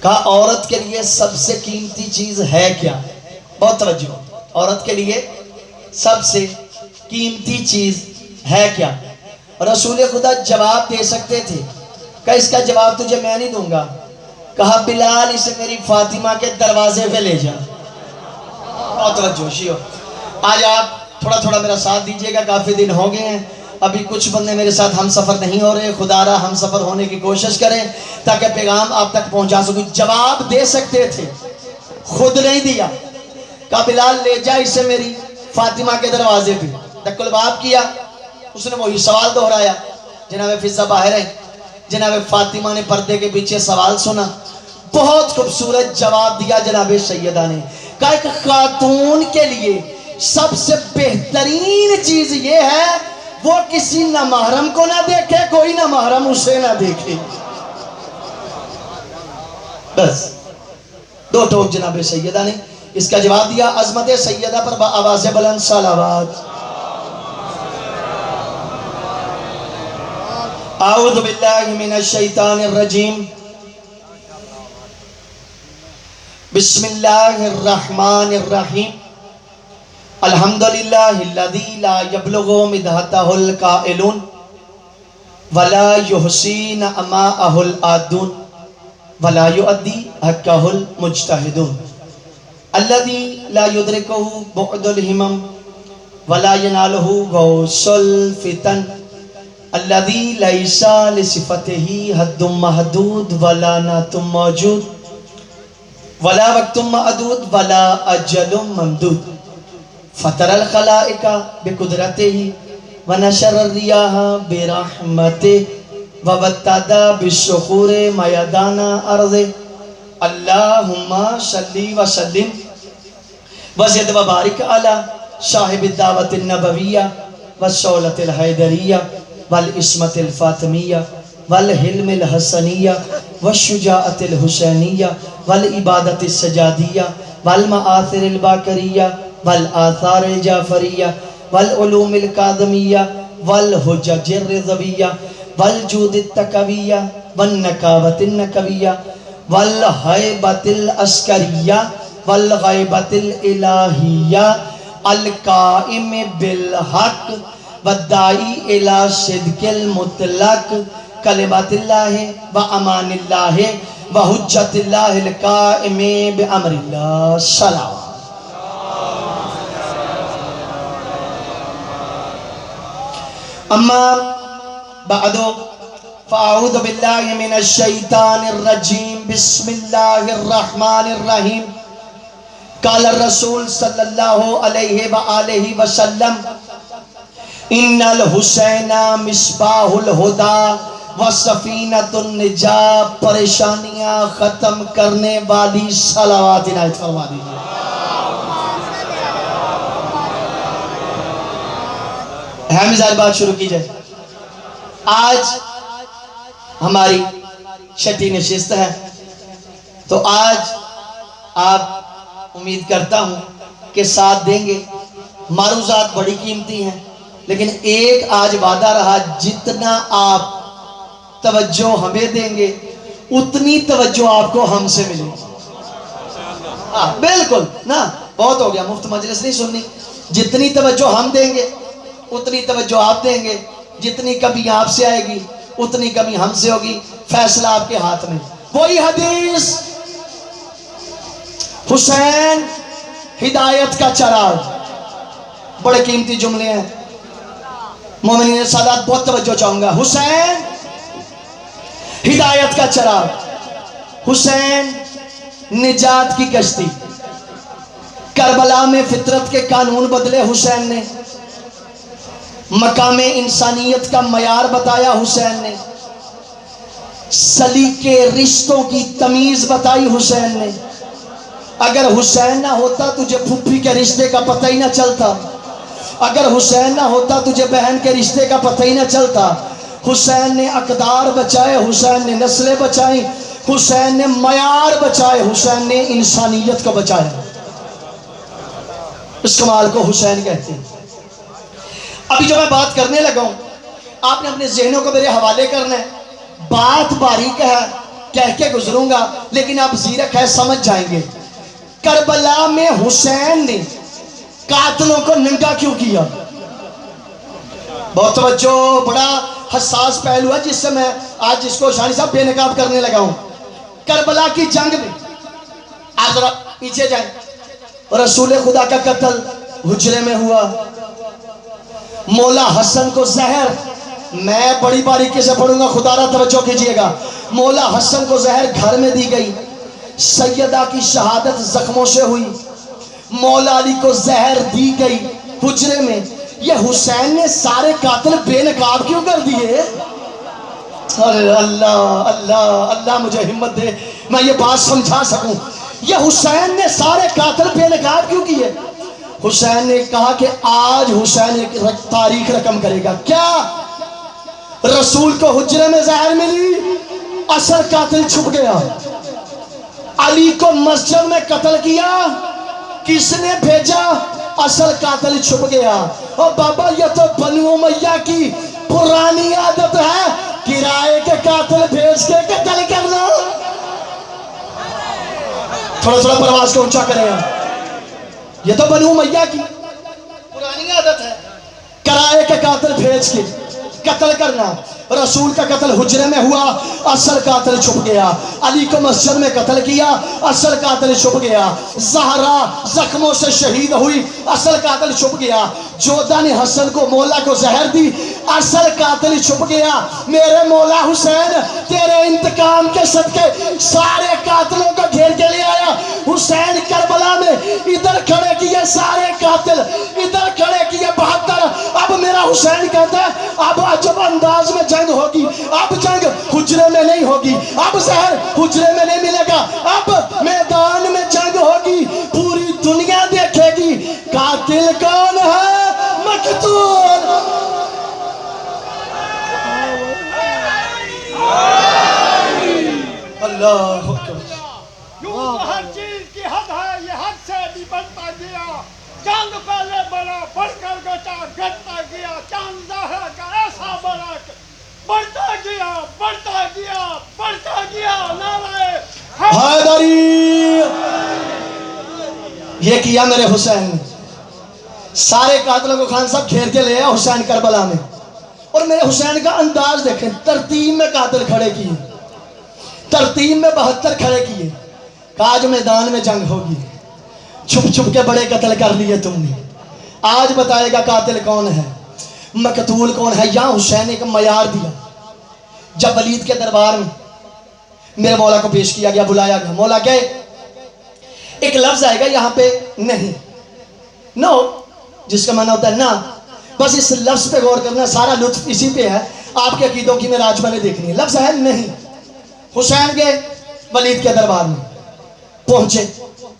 کہا عورت کے لیے سب سے قیمتی چیز ہے کیا؟ بہت توجہ، عورت کے لیے سب سے قیمتی چیز ہے کیا؟ رسول خدا جواب دے سکتے تھے، کہا اس کا جواب تجھے میں نہیں دوں گا، کہا بلال اسے میری فاطمہ کے دروازے پہ لے جا۔ بہت توجہ شیعو، آج آپ تھوڑا تھوڑا میرا ساتھ دیجئے گا، کافی دن ہو گئے ہیں، ابھی کچھ بندے میرے ساتھ ہم سفر نہیں ہو رہے، خدا را ہم سفر ہونے کی کوشش کریں تاکہ پیغام آپ تک پہنچا سکوں۔ جواب دے سکتے تھے، خود نہیں دیا، کہا بلال لے جا اسے میری فاطمہ کے دروازے پہ۔ دق الباب کیا، اس نے وہی سوال دہرایا، جناب فضہ باہر ہے، جناب فاطمہ نے پردے کے پیچھے سوال سنا، بہت خوبصورت جواب دیا جناب سیدہ نے، کہا ایک خاتون کے لیے سب سے بہترین چیز یہ ہے وہ کسی نامحرم کو نہ دیکھے، کوئی نامحرم اسے نہ دیکھے۔ بس دو ٹوک جناب سیدہ نے اس کا جواب دیا۔ عظمت سیدہ پر آواز بلند صلوات۔ اعوذ باللہ من الشیطان الرجیم، بسم اللہ الرحمن الرحیم، الحمدللہ الذی لا یبلغ مدحتہ القائلون ولا یحصی نعماءہ العادون ولا یؤدی حقہ المجتہدون، الذی لا یدرکہ بعد الہمم ولا ینالہ غوث الفتن، الذی لیس لصفتہ حد محدود ولا نعت موجود ولا وقت معدود ولا اجل ممدود، فطر الخلائق بقدرته ونشر الریاح برحمته وابتد بالصخور میدان ارض، اللہم صلی وسلم وزد وبارک علی صاحب الدعوت النبویہ والصولۃ الحیدریہ والعصمت الفاطمیہ والحلم الحسنیہ والشجاعت الحسینیہ والعبادت السجادیہ والمآثر الباکریہ والآثار الجعفریہ والعلوم القادمیہ والحجج الرضویہ والجود التقویہ والنکاوت النکویہ والحیبت العسکریہ والغیبت الالہیہ القائم بالحق والدائی الی صدق المطلق، کلمات اللہ و امان اللہ و حجت اللہ القائم بامر اللہ، صلوات۔ اما بعد فاعوذ باللہ من الشیطان الرجیم، بسم اللہ الرحمن الرحیم، قال الرسول صلی اللہ علیہ وآلہ وسلم، ان الحسین مصباح الہدی و سفینۃ النجاة، پریشانیاں ختم کرنے والی صلوات عنایت فرما دیجئے۔ ہے مزاج بات شروع کی جائے۔ آج ہماری چھٹی نشست ہے، تو آج آپ امید کرتا ہوں کہ ساتھ دیں گے۔ معروضات بڑی قیمتی ہیں، لیکن ایک آج وعدہ رہا، جتنا آپ توجہ ہمیں دیں گے اتنی توجہ آپ کو ہم سے ملے گی۔ بالکل نا، بہت ہو گیا مفت مجلس نہیں سننی، جتنی توجہ ہم دیں گے اتنی توجہ آپ دیں گے، جتنی کمی آپ سے آئے گی اتنی کمی ہم سے ہوگی، فیصلہ آپ کے ہاتھ میں۔ وہی حدیث، حسین ہدایت کا چراغ، بڑے قیمتی جملے ہیں، مومنین سادات بہت توجہ چاہوں گا۔ حسین ہدایت کا چراغ، حسین نجات کی کشتی، کربلا میں فطرت کے قانون بدلے حسین نے، مقام انسانیت کا معیار بتایا حسین نے، سلیقے رشتوں کی تمیز بتائی حسین نے۔ اگر حسین نہ ہوتا تجھے پھپھی کے رشتے کا پتہ ہی نہ چلتا، اگر حسین نہ ہوتا تجھے بہن کے رشتے کا پتہ ہی نہ چلتا۔ حسین نے اقدار بچائے، حسین نے نسلیں بچائیں، حسین نے معیار بچائے، حسین نے انسانیت کو بچایا۔ اس کمال کو حسین کہتے ہیں۔ ابھی جو میں بات کرنے لگا ہوں، آپ نے اپنے ذہنوں کو میرے حوالے کرنا ہے۔ بات باریک ہے، کہہ کے گزروں گا، لیکن آپ زیرک ہے سمجھ جائیں گے۔ کربلا میں حسین نے قاتلوں کو ننگا کیوں کیا؟ بہت توجہ، بڑا حساس پہلو ہے جس سے میں آج اس کو شانی صاحب بے نقاب کرنے لگا ہوں۔ کربلا کی جنگ میں آپ ذرا پیچھے جائیں، رسول خدا کا قتل حجرے میں ہوا۔ مولا حسن کو زہر، میں بڑی باریکی سے پڑھوں گا، خدا را توجہ کیجئے گا۔ مولا حسن کو زہر گھر میں دی گئی، سیدہ کی شہادت زخموں سے ہوئی۔ مولا علی کو زہر دی گئی حجرے میں۔ یہ حسین نے سارے قاتل بے نقاب کیوں کر دیے؟ ارے اللہ اللہ اللہ مجھے ہمت دے میں یہ بات سمجھا سکوں۔ یہ حسین نے سارے قاتل بے نقاب کیوں کیے؟ حسین نے کہا کہ آج حسین ایک تاریخ رقم کرے گا۔ کیا؟ رسول کو حجرے میں زہر ملی، اصل قاتل چھپ گیا۔ علی کو مسجد میں قتل کیا، کس نے بھیجا؟ اصل قاتل چھپ گیا۔ اور بابا یہ تو بنو امیہ کی پرانی عادت ہے، کرائے کے قاتل بھیج کے قتل کرنا۔ تھوڑا تھوڑا پرواز کو اونچا کریں، یہ تو بنو امیہ کی پرانی عادت ہے، کرائے کے قاتل بھیج کے قتل کرنا۔ رسول کا قتل حجرے میں ہوا، اصل قاتل چھپ گیا۔ علی کو مسجد میں قتل کیا، اصل قاتل چھپ گیا۔ زہرا زخموں سے شہید ہوئی، اصل قاتل چھپ گیا۔ جودہ نے حسن کو مولا کو زہر دی، اصل قاتل چھپ گیا۔ میرے مولا حسین تیرے انتقام کے صدقے سارے قاتلوں کو گھیر کے لے آیا۔ حسین کربلا میں ادھر کھڑے کیے سارے قاتل، ادھر کھڑے کیے 72۔ اب میرا حسین کہتا ہے اب عجب انداز میں جنگ ہوگی، اب جنگ حجرے میں نہیں ہوگی، اب زہر حجرے میں نہیں ملے گا، اب میدان میں جنگ ہوگی، پوری دنیا دیکھے گی قاتل کون ہے، مقتول۔ اللہ اکبر۔ یوں ہر چیز کی حد ہے، یہ حد سے بھی بڑھتا گیا، چاند پہلے بڑا بڑھ کر گھٹتا گیا، چاند زہرا کا ایسا بڑا بڑھتا گیا بڑھتا گیا بڑھتا گیا۔ نعرہ حیدری۔ یہ کیا میرے حسین نے، سارے قاتلوں کو خان صاحب گھیر کے لے آیا حسین کربلا میں۔ اور میرے حسین کا انداز دیکھیں، ترتیب میں قاتل کھڑے کیے، ترتیب میں 72 کھڑے کیے۔ آج میدان میں جنگ ہوگی، چھپ چھپ کے بڑے قتل کر لیے تم نے، آج بتائے گا قاتل کون ہے، مقتول کون ہے۔ یہاں حسین نے ایک معیار دیا۔ جب ولید کے دربار میں میرے مولا کو پیش کیا گیا، بلایا گیا، مولا کہے ایک لفظ آئے گا یہاں پہ نہیں، نو جس کا معنی ہوتا ہے نہ، بس اس لفظ پہ غور کرنا، سارا لطف اسی پہ ہے، آپ کے عقیدوں کی میراج میں نے دیکھنی ہے۔ لفظ ہے نہیں۔ حسین گئے ولید کے دربار میں، پہنچے،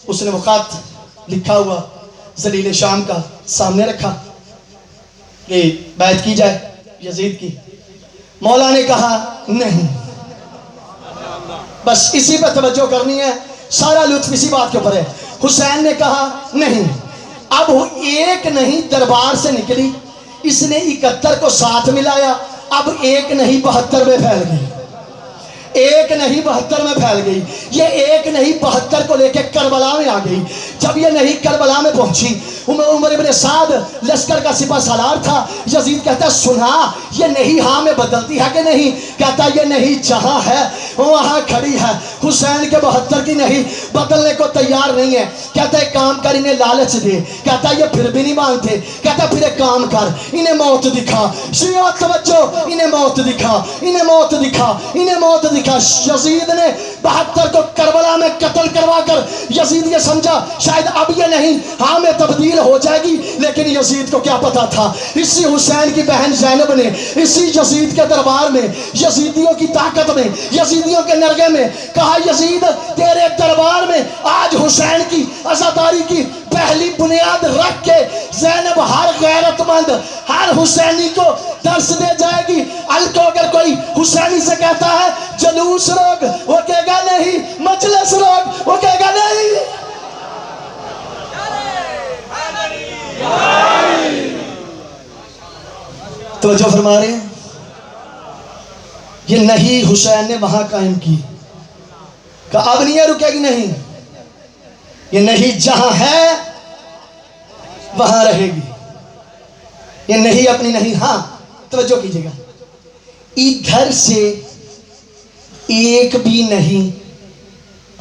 اس نے وہ خط لکھا ہوا ذلیل شام کا سامنے رکھا کہ بیعت کی جائے یزید کی۔ مولا نے کہا نہیں، بس اسی پہ توجہ کرنی ہے، سارا لطف اسی بات کے اوپر ہے۔ حسین نے کہا نہیں۔ اب ایک نہیں دربار سے نکلی، اس نے 71 کو ساتھ ملایا، اب ایک نہیں 72 میں پھیل گئی، ایک نہیں 72 میں پھیل گئی۔ یہ ایک نہیں 72 کو لے کے کربلا میں آ گئی۔ جب یہ نہیں کربلا میں پہنچی، عمر ابن سعد لشکر کا سپہ سالار تھا۔ یزید کہتا ہے سنا یہ نہیں ہاں میں بدلتی ہے کہ نہیں؟ کہتا ہے یہ نہیں جہاں ہے وہاں کھڑی ہے۔ حسین کے 72 کی نہیں بدلنے کو تیار نہیں ہے۔ کہتا ہے کام کر انہیں لالچ دے، کہتا ہے یہ پھر بھی نہیں مانتے، کہتا ہے پھر ایک کام کر انہیں موت دکھا، شیعہ توجہ، انہیں موت دکھا، انہیں موت دکھا، انہیں موت دکھا۔ یزید نے 72 کو کربلا میں قتل کروا کر یزید یہ سمجھا شاید اب یہ نہیں ہاں میں تبدیل ہو جائے گی، لیکن یزید کو کیا پتا تھا، اسی حسین کی بہن زینب نے اسی یزید کے دربار میں، یزیدیوں کی طاقت میں، یزیدیوں کے نرگے میں کہا یزید تیرے دربار میں آج حسین کی عزاداری کی پہلی بنیاد رکھ کے زینب ہر غیرت مند ہر حسینی کو درس دے جائے گی۔ ال کو اگر کوئی حسینی سے کہتا ہے جلوس روک، وہ کہے گا نہیں، مجلس روک، وہ کہے گا نہیں۔ توجہ فرما رہے ہیں، یہ نہیں حسین نے وہاں قائم کی، کہا اب نہیں ہے، رکے گی نہیں، یہ نہیں جہاں ہے وہاں رہے گی، یہ نہیں اپنی نہیں، ہاں توجہ کیجئے گا، ادھر سے ایک بھی نہیں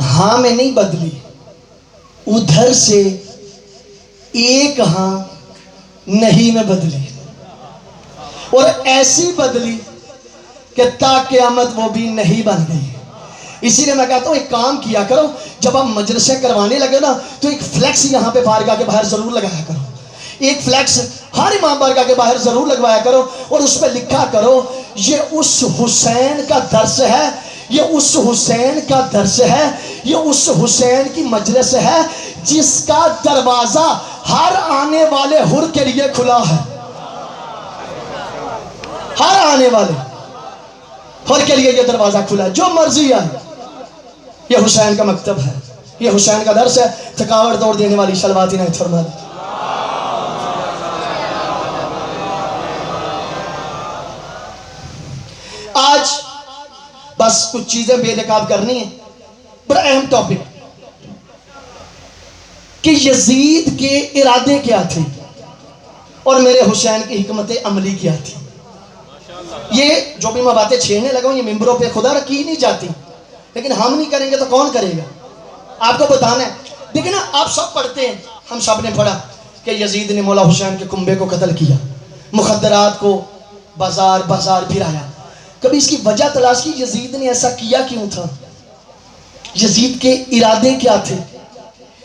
ہاں میں نہیں بدلی، ادھر سے ایک ہاں نہیں میں بدلی، اور ایسی بدلی کہ تا قیامت وہ بھی نہیں بن گئی۔ اسی لیے میں کہتا ہوں ایک کام کیا کرو، جب آپ مجلسیں کروانے لگے نا تو ایک فلیکس یہاں پہ بارگاہ کے باہر ضرور لگایا کرو، ایک فلیکس ہر امام بارگاہ کے باہر ضرور لگوایا کرو، اور اس پہ لکھا کرو یہ اس حسین کا درس ہے، یہ اس حسین کا درس ہے، یہ اس حسین کی مجلس ہے جس کا دروازہ ہر آنے والے حر کے لیے کھلا ہے، ہر آنے والے حر کے لیے یہ دروازہ کھلا ہے، جو مرضی آئے، یہ حسین کا مکتب ہے، یہ حسین کا درس ہے۔ تھکاوٹ توڑ دینے والی صلوات عنایت فرما دی۔ آج بس کچھ چیزیں بے نقاب کرنی ہیں، بڑا اہم ٹاپک کہ یزید کے ارادے کیا تھے اور میرے حسین کی حکمت عملی کیا تھی۔ یہ جو بھی میں باتیں چھیڑنے لگا ہوں یہ ممبروں پہ خدا رکھی نہیں جاتی، لیکن ہم نہیں کریں گے تو کون کرے گا، آپ کو بتانا ہے۔ دیکھیں نا، آپ سب پڑھتے ہیں، ہم سب نے پڑھا کہ یزید نے مولا حسین کے کنبے کو قتل کیا، مخدرات کو بازار بازار پھرایا۔ کبھی اس کی وجہ تلاش کی یزید نے ایسا کیا کیوں تھا، یزید کے ارادے کیا تھے،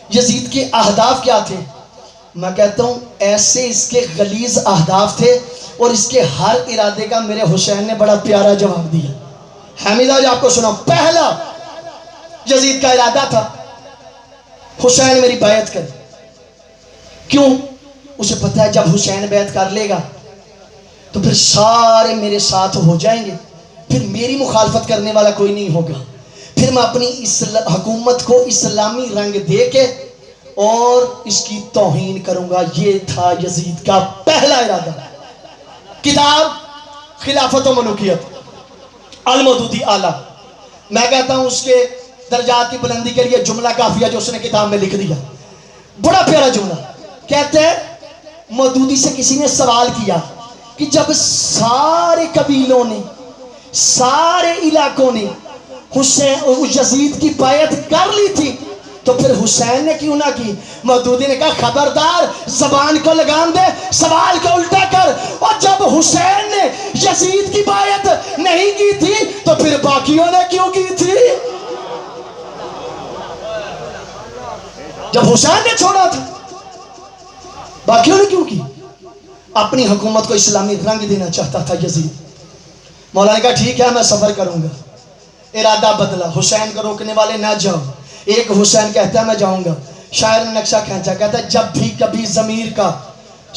یزید کے اہداف کیا تھے؟ میں کہتا ہوں ایسے اس کے غلیظ اہداف تھے، اور اس کے ہر ارادے کا میرے حسین نے بڑا پیارا جواب دیا۔ حمید آج آپ کو سناؤ، پہلا یزید کا ارادہ تھا حسین میری بیعت کر، کیوں؟ اسے پتہ ہے جب حسین بیعت کر لے گا تو پھر سارے میرے ساتھ ہو جائیں گے، پھر میری مخالفت کرنے والا کوئی نہیں ہوگا، پھر میں اپنی حکومت کو اسلامی رنگ دے کے اور اس کی توہین کروں گا۔ یہ تھا یزید کا پہلا ارادہ۔ کتاب خلافت و ملوکیت المودودی اعلیٰ، میں کہتا ہوں اس کے درجات کی بلندی کے لیے جملہ کافی ہے جو اس نے کتاب میں لکھ دیا، بڑا پیارا جملہ۔ کہتے ہیں مودودی سے کسی نے سوال کیا کہ جب سارے قبیلوں نے، سارے علاقوں نے حسین یزید کی بیعت کر لی تھی تو پھر حسین نے کیوں نہ کی؟ مودودی نے کہا خبردار، زبان کو لگام دے، سوال کو الٹا کر، اور جب حسین نے یزید کی بیعت نہیں کی تھی تو پھر باقیوں نے کیوں کی تھی؟ جب حسین نے چھوڑا تھا باقیوں نے کیوں کی؟ اپنی حکومت کو اسلامی رنگ دینا چاہتا تھا یزید۔ مولا نے کہا ٹھیک ہے میں سفر کروں گا، ارادہ بدلا، حسین کو روکنے والے نہ جاؤ، ایک حسین کہتا ہے میں جاؤں گا، شاعر نے نقشہ کھینچا، کہتا ہے جب بھی کبھی ضمیر کا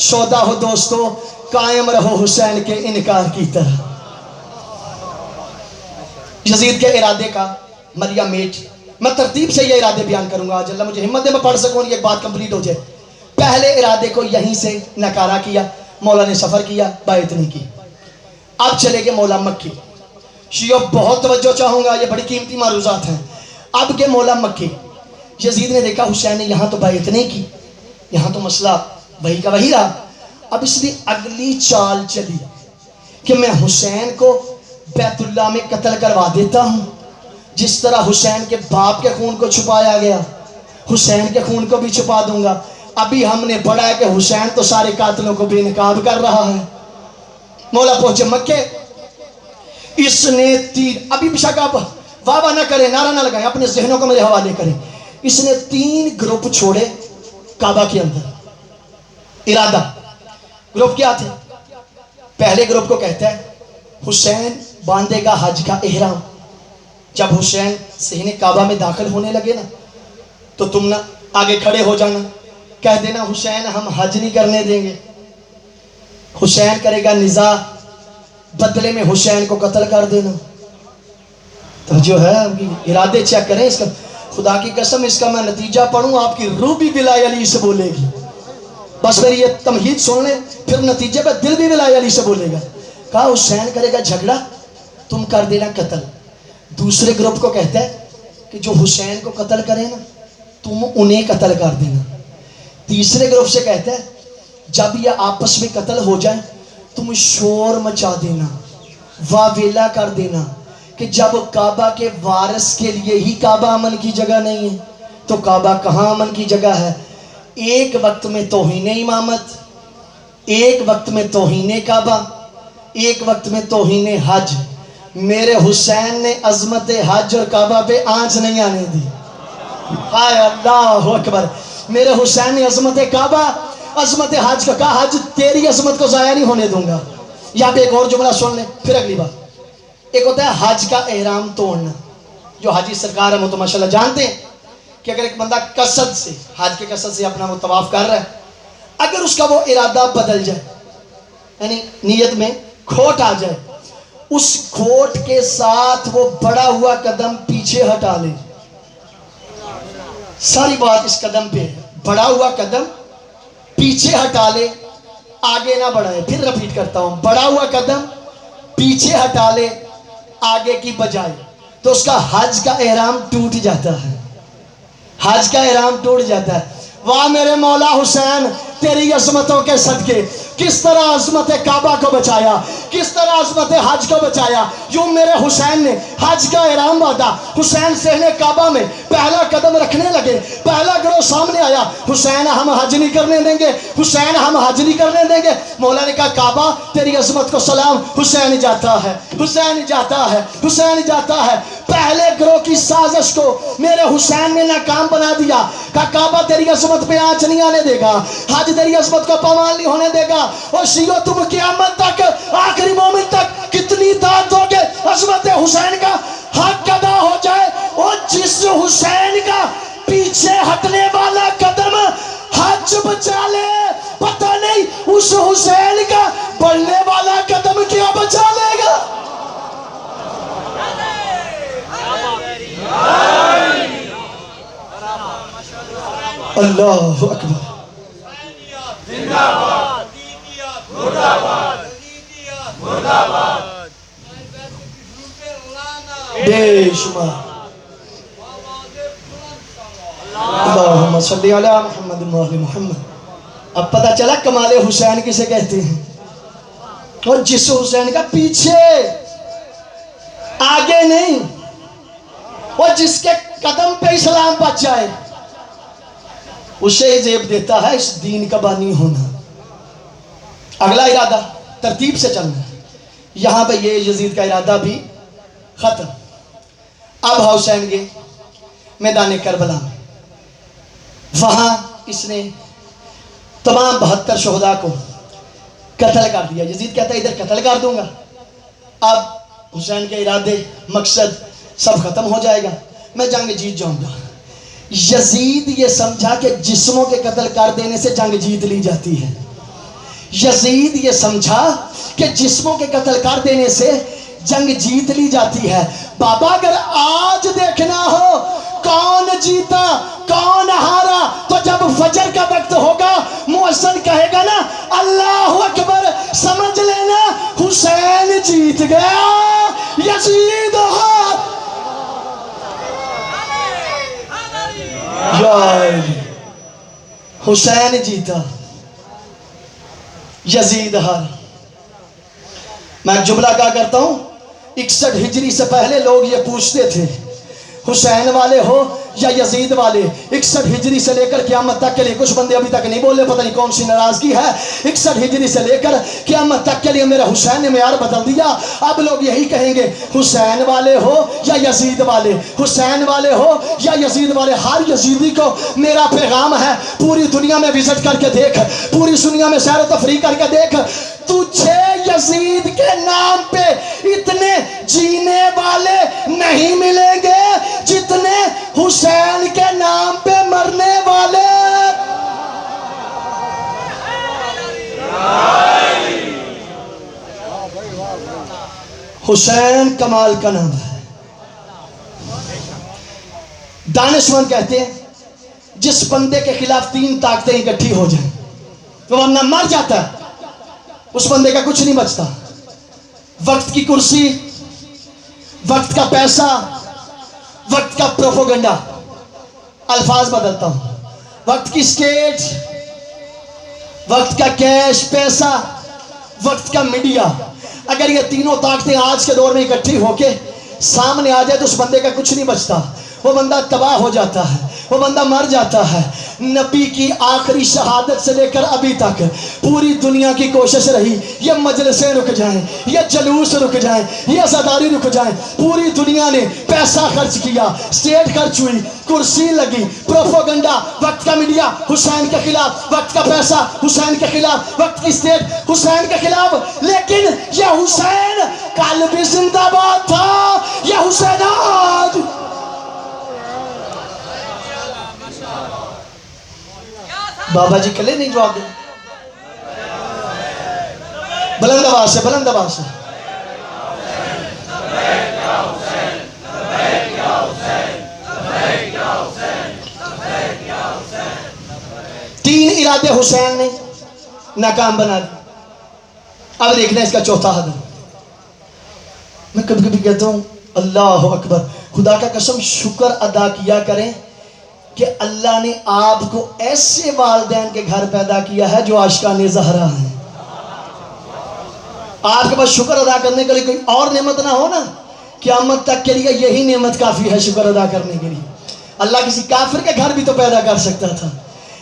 سودا ہو دوستو قائم رہو حسین کے انکار کی طرح۔ یزید کے ارادے کا ملیا میٹ، میں ترتیب سے یہ ارادے بیان کروں گا، آج اللہ مجھے ہمت دے میں پڑھ سکوں یہ بات کمپلیٹ ہو جائے۔ پہلے ارادے کو یہیں سے نکارا کیا، مولا نے سفر کیا، بیعت نہیں کی۔ اب چلے گئے مولا مکی۔ شیعہ بہت توجہ چاہوں گا، یہ بڑی قیمتی معروضات ہیں۔ اب کے مولا مکی، یزید نے دیکھا حسین نے یہاں تو بیعت نہیں کی، یہاں تو مسئلہ وہی کا وہی رہا، اب اس نے اگلی چال چلی کہ میں حسین کو بیت اللہ میں قتل کروا دیتا ہوں، جس طرح حسین کے باپ کے خون کو چھپایا گیا حسین کے خون کو بھی چھپا دوں گا۔ ابھی ہم نے پڑھا ہے کہ حسین تو سارے قاتلوں کو بے نقاب کر رہا ہے۔ مولا پہنچے مکے، اس نے ابھی بشک آپ واہ نہ کریں، نعرہ نہ لگائیں، اپنے ذہنوں کو میرے حوالے کریں۔ اس نے 3 گروپ چھوڑے کعبہ کے اندر۔ ارادہ گروپ کیا تھے؟ پہلے گروپ کو کہتا ہے حسین باندھے گا حج کا احرام، جب حسین صحن کعبہ میں داخل ہونے لگے نا تو تم نہ آگے کھڑے ہو جانا، کہہ دینا حسین ہم حج نہیں کرنے دیں گے، حسین کرے گا نزاع، بدلے میں حسین کو قتل کر دینا۔ تو جو ہے ارادے چیک کریں اس کا، خدا کی قسم اس کا میں نتیجہ پڑھوں آپ کی روح بھی بلائے علی سے بولے گی۔ بس میری یہ تمہید سن لیں، پھر نتیجے پہ دل بھی بلائے علی سے بولے گا۔ کہا حسین کرے گا جھگڑا، تم کر دینا قتل۔ دوسرے گروپ کو کہتا ہے کہ جو حسین کو قتل کرے نا تم انہیں قتل کر دینا. تیسرے گروپ سے کہتا ہے جب یہ آپس میں قتل ہو جائے تم شور مچا دینا, واویلا کر دینا کہ جب کعبہ کے وارث کے لیے ہی کعبہ امن کی جگہ نہیں ہے تو کعبہ کہاں امن کی جگہ ہے. ایک وقت میں توہین امامت, ایک وقت میں توہین کعبہ, ایک وقت میں توہین حج. میرے حسین نے عظمت حج اور کعبہ پہ آنچ نہیں آنے دی. ہائے اللہ اکبر. میرے حسین نے عظمت کعبہ, عظمت حج کا کہا حج تیری عظمت کو ضائع نہیں ہونے دوں گا. یہاں پہ ایک اور جملہ سن لیں پھر اگلی بات. ایک ہوتا ہے حج کا احرام توڑنا. جو حاجی سرکار ہے وہ تو ماشاءاللہ جانتے ہیں کہ اگر ایک بندہ قصد سے, حج کے قصد سے اپنا وہ طواف کر رہا ہے, اگر اس کا وہ ارادہ بدل جائے یعنی نیت میں کھوٹ آ جائے, اس کھوٹ کے ساتھ وہ بڑا ہوا قدم پیچھے ہٹا لے. ساری بات اس قدم پہ ہے, بڑا ہوا قدم پیچھے ہٹا لے, آگے نہ بڑھائے. پھر رپیٹ کرتا ہوں, بڑا ہوا قدم پیچھے ہٹا لے آگے کی بجائے, تو اس کا حج کا احرام ٹوٹ جاتا ہے. حج کا احرام ٹوٹ جاتا ہے. واہ میرے مولا حسین, تیری عظمتوں کے صدقے کس طرح عظمت کعبہ کو بچایا, کس طرح عظمت حج کو بچایا. یوں میرے حسین نے حج کا احرام باندھا, حسین صحن کعبہ میں پہلا قدم رکھنے لگے, پہلا گروہ سامنے آیا, حسین ہم حج نہیں کرنے دیں گے, حسین ہم حج نہیں کرنے دیں گے. مولا نے کہا کعبہ تیری عظمت کو سلام. حسین جاتا ہے, حسین جاتا ہے, حسین جاتا ہے. پہلے گروہ کی سازش کو میرے حسین نے ناکام بنا دیا. کہا کعبہ تیری عظمت پہ آنچ نہیں آنے دے گا, حج تیری عظمت کو پامال نہیں ہونے دے گا. اور شیعو تم قیامت تک, آخری مومن تک کتنی داد دو گے عظمت حسین کا حق ادا ہو جائے. اور جس حسین کا پیچھے ہٹنے والا قدم حج بچا لے, پتہ نہیں اس حسین کا بڑھنے والا قدم کیا بچا لے گا. اللہ اکبر. بے شمار. اللہم صلی علی محمد و آل محمد. اب پتہ چلا کمال حسین کسے کہتے ہیں. اور جس حسین کا پیچھے آگے نہیں, اور جس کے قدم پہ اسلام بچ جائے اسے زیب دیتا ہے اس دین کا بانی ہونا. اگلا ارادہ ترتیب سے چلنا ہے. یہاں پہ یہ یزید کا ارادہ بھی ختم. اب حسین گئے میدان کربلا میں, وہاں اس نے تمام 72 شہداء کو قتل کر دیا. یزید کہتا ہے ادھر قتل کر دوں گا. اب حسین کے ارادے مقصد سب ختم ہو جائے گا, میں جنگ جیت جاؤں گا. یزید یہ سمجھا کہ جسموں کے قتل کر دینے سے جنگ جیت لی جاتی ہے. یزید یہ سمجھا کہ جسموں کے قتل کر دینے سے جنگ جیت لی جاتی ہے. بابا اگر آج دیکھنا ہو کون جیتا کون ہارا تو جب فجر کا وقت ہوگا مؤذن کہے گا نا اللہ اکبر, سمجھ لینا حسین جیت گیا, یزید ہار. حسین جیتا یزید ہار. میں جملہ کیا کرتا ہوں, 61 ہجری سے پہلے لوگ یہ پوچھتے تھے حسین والے ہو یا یزید والے. 61 ہجری سے لے کر قیامت تک کے لیے کچھ بندے ابھی تک نہیں بولے, پتہ نہیں کون سی ناراضگی ہے. 61 ہجری سے لے کر قیامت تک کے لیے میرے حسین نے معیار بدل دیا. اب لوگ یہی کہیں گے حسین والے ہو یا یزید والے, حسین والے ہو یا یزید والے. ہر یزیدی کو میرا پیغام ہے, پوری دنیا میں وزٹ کر کے دیکھ, پوری دنیا میں سیر و تفریح کر کے دیکھ, تجھے یزید کے نام پہ اتنے جینے والے نہیں ملیں گے جتنے حسین کے نام پہ مرنے والے. حسین کمال کا نام ہے. دانشمند کہتے ہیں جس بندے کے خلاف 3 طاقتیں اکٹھی ہو جائیں تو ورنہ مر جاتا ہے, اس بندے کا کچھ نہیں بچتا. وقت کی کرسی, وقت کا پیسہ وقت کا پروپوگنڈا، الفاظ بدلتا ہوں، وقت کی سٹیٹ، وقت کا کیش پیسہ، وقت کا میڈیا، اگر یہ تینوں طاقتیں آج کے دور میں اکٹھی ہو کے سامنے آ جائے تو اس بندے کا کچھ نہیں بچتا، وہ بندہ تباہ ہو جاتا ہے، وہ بندہ مر جاتا ہے۔ نبی کی آخری شہادت سے لے کر ابھی تک پوری دنیا کی کوشش رہی یہ مجلسیں رک جائیں، یہ جلوس رک جائیں، یہ عزاداری رک جائیں۔ پوری دنیا نے پیسہ خرچ کیا، اسٹیٹ خرچ ہوئی، کرسی لگی، پروپوگنڈا، وقت کا میڈیا حسین کے خلاف، وقت کا پیسہ حسین کے خلاف، وقت کی اسٹیٹ حسین کے خلاف، لیکن یہ حسین کل بھی زندہ باد تھا، یہ حسین آج۔ بابا جی کلے نہیں جواب دیں، بلند آواز سے، بلند آواز سے۔ تین ارادے حسین نے ناکام بنا دی، اب دیکھنا اس کا چوتھا حد۔ میں کبھی کبھی کہتا ہوں اللہ اکبر، خدا کا قسم شکر ادا کیا کریں کہ اللہ نے آپ کو ایسے والدین کے گھر پیدا کیا ہے جو عاشقان زہرا ہیں۔ آپ کے پاس شکر ادا کرنے کے لیے کوئی اور نعمت نہ ہو نا، قیامت تک کے لیے یہی نعمت کافی ہے شکر ادا کرنے کے لیے۔ اللہ کسی کافر کے گھر بھی تو پیدا کر سکتا تھا،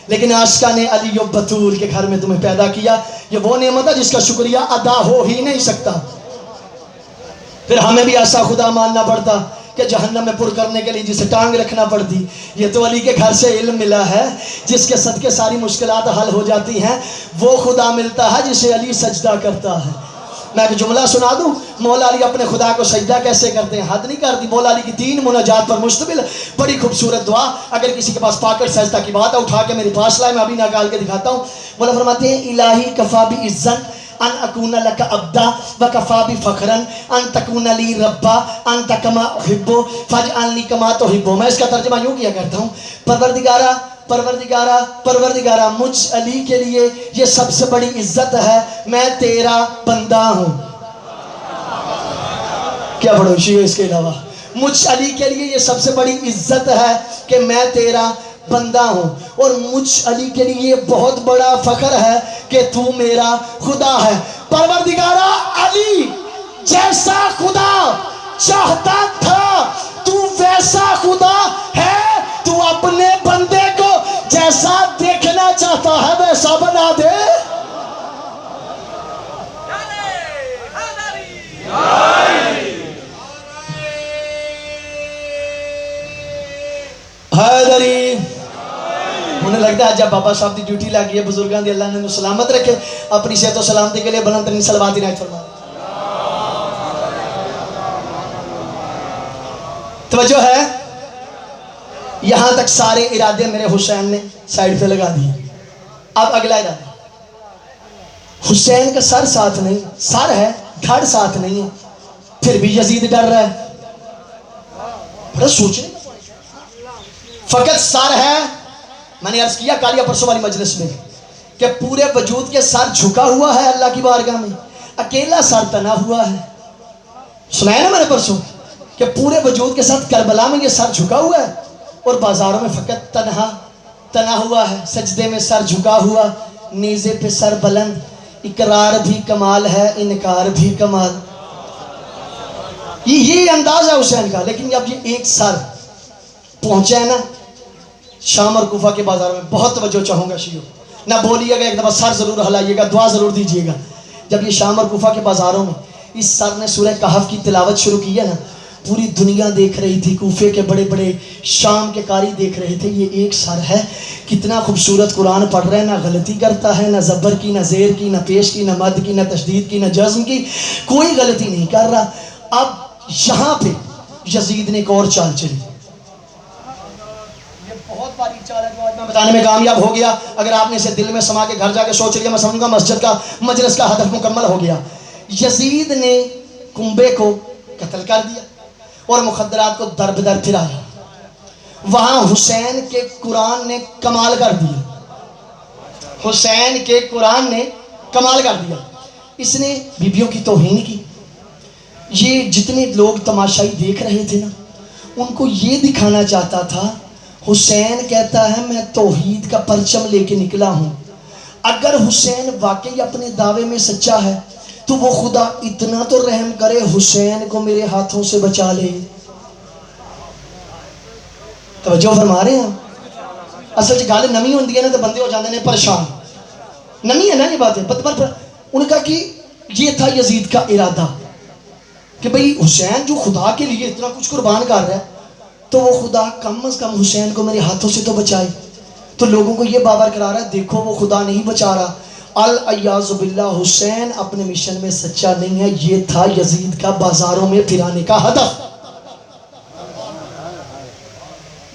لیکن عاشقان علی و بطول کے گھر میں تمہیں پیدا کیا، یہ وہ نعمت ہے جس کا شکریہ ادا ہو ہی نہیں سکتا۔ پھر ہمیں بھی ایسا خدا ماننا پڑتا کہ جہنم میں پر کرنے کے لیے جسے ٹانگ رکھنا پڑتی۔ یہ تو علی کے گھر سے علم ملا ہے جس کے صدقے ساری مشکلات حل ہو جاتی ہیں، وہ خدا ملتا ہے جسے علی سجدہ کرتا ہے۔ میں ایک جملہ سنا دوں، مولا علی اپنے خدا کو سجدہ کیسے کرتے ہیں، حد نہیں کر دی۔ مولا علی کی 3 مناجات پر مشتمل بڑی خوبصورت دعا، اگر کسی کے پاس پاکٹ سجدہ کی بات ہے اٹھا کے میرے پاس لائے، میں ابھی نکال کے دکھاتا ہوں۔ مولا فرماتے ہیں الہی کفا بی عزت ان اکون لک عبدا وکفا بی فخرا ان تکون لی ربا انت کما احب فاجعلنی کما تحب۔ میں اس کا ترجمہ یوں کیا کرتا ہوں، پروردگارہ پروردگارہ پروردگارہ، مجھ علی کے لیے یہ سب سے بڑی عزت ہے میں تیرا بندہ ہوں۔ کیا پڑوسی ہے اس کے علاوہ؟ مجھ علی کے لیے یہ سب سے بڑی عزت ہے کہ میں تیرا بندہ ہوں، اور مجھ علی کے لیے یہ بہت بڑا فخر ہے کہ تو میرا خدا ہے۔ پروردگارہ علی جیسا خدا چاہتا تھا تو ویسا خدا ہے، تو اپنے بندے کو جیسا دیکھنا چاہتا ہے ویسا بنا دے۔ حیدری انہیں لگتا ہے جب بابا صاحب دی ڈیوٹی لگی ہے، بزرگان دی اللہ نے سلامت رکھے، اپنی صحت و سلامتی کے لیے بلند ترین صلوات عنایت فرمائے۔ توجہ ہے، یہاں تک سارے ارادے میرے حسین نے سائیڈ پہ لگا دیے۔ اب اگلا ارادہ، حسین کا سر ساتھ نہیں، سر ہے دھڑ ساتھ نہیں ہے، پھر بھی یزید ڈر رہا ہے۔ بڑا سوچنے فقط سر ہے، میں نے عرض کیا کالیا پرسوں والی مجلس میں کہ پورے وجود کے سر جھکا ہوا ہے اللہ کی بارگاہ میں، اکیلا سر تنا ہوا ہے۔ سنایا نا میں نے پرسوں کہ پورے وجود کے ساتھ کربلا میں یہ سر جھکا ہوا ہے، اور بازاروں میں فقط تنا ہوا ہے، سجدے میں سر جھکا ہوا، نیزے پہ سر بلند، اقرار بھی کمال ہے انکار بھی کمال۔ یہ انداز ہے حسین کا، لیکن اب یہ ایک سر پہنچا ہے نا شام اور کوفہ کے بازاروں میں، بہت توجہ چاہوں گا شیعوں، نہ بولیے گا ایک دفعہ سر ضرور ہلائیے گا، دعا ضرور دیجیے گا۔ جب یہ شام اور کوفہ کے بازاروں میں اس سر نے سورہ کہف کی تلاوت شروع کی ہے نا، پوری دنیا دیکھ رہی تھی، کوفے کے بڑے بڑے شام کے قاری دیکھ رہے تھے، یہ ایک سر ہے کتنا خوبصورت قرآن پڑھ رہے ہیں، نہ غلطی کرتا ہے، نہ زبر کی، نہ زیر کی، نہ پیش کی، نہ مد کی، نہ تشدید کی، نہ جزم کی، کوئی غلطی نہیں کر رہا۔ اب یہاں پہ یزید نے ایک اور چال چلی، یہ بہت باری چال ہے جو آج میں بتانے میں کامیاب ہو گیا، اگر آپ نے اسے دل میں سما کے گھر جا کے سوچ لیا، میں سمجھوں گا مسجد کا مجلس کا ہدف مکمل ہو گیا۔ یزید نے کنبے کو قتل کر دیا اور مخدرات کو در بدر پھرایا۔ وہاں حسین کے قرآن نے کمال کر دیا، حسین کے قرآن نے کمال کر دیا۔ اس نے بیبیوں کی توہین کی۔ یہ جتنے لوگ تماشائی دیکھ رہے تھے نا، ان کو یہ دکھانا چاہتا تھا حسین کہتا ہے میں توحید کا پرچم لے کے نکلا ہوں، اگر حسین واقعی اپنے دعوے میں سچا ہے تو وہ خدا اتنا تو رحم کرے حسین کو میرے ہاتھوں سے بچا لے۔ توجہ فرما رہے ہیں؟ اصل جی گل نمی ہوندی ہے نا تو بندے ہو جاندے نے پریشان، نمی ہے نا یہ بات ہے۔ انہوں نے کہا کہ یہ تھا یزید کا ارادہ کہ بھئی حسین جو خدا کے لیے اتنا کچھ قربان کر رہا ہے تو وہ خدا کم از کم حسین کو میرے ہاتھوں سے تو بچائے۔ تو لوگوں کو یہ باور کرا رہا ہے دیکھو وہ خدا نہیں بچا رہا، العیاذ باللہ حسین اپنے مشن میں سچا نہیں ہے، یہ تھا یزید کا بازاروں میں پھرانے کا ہدف۔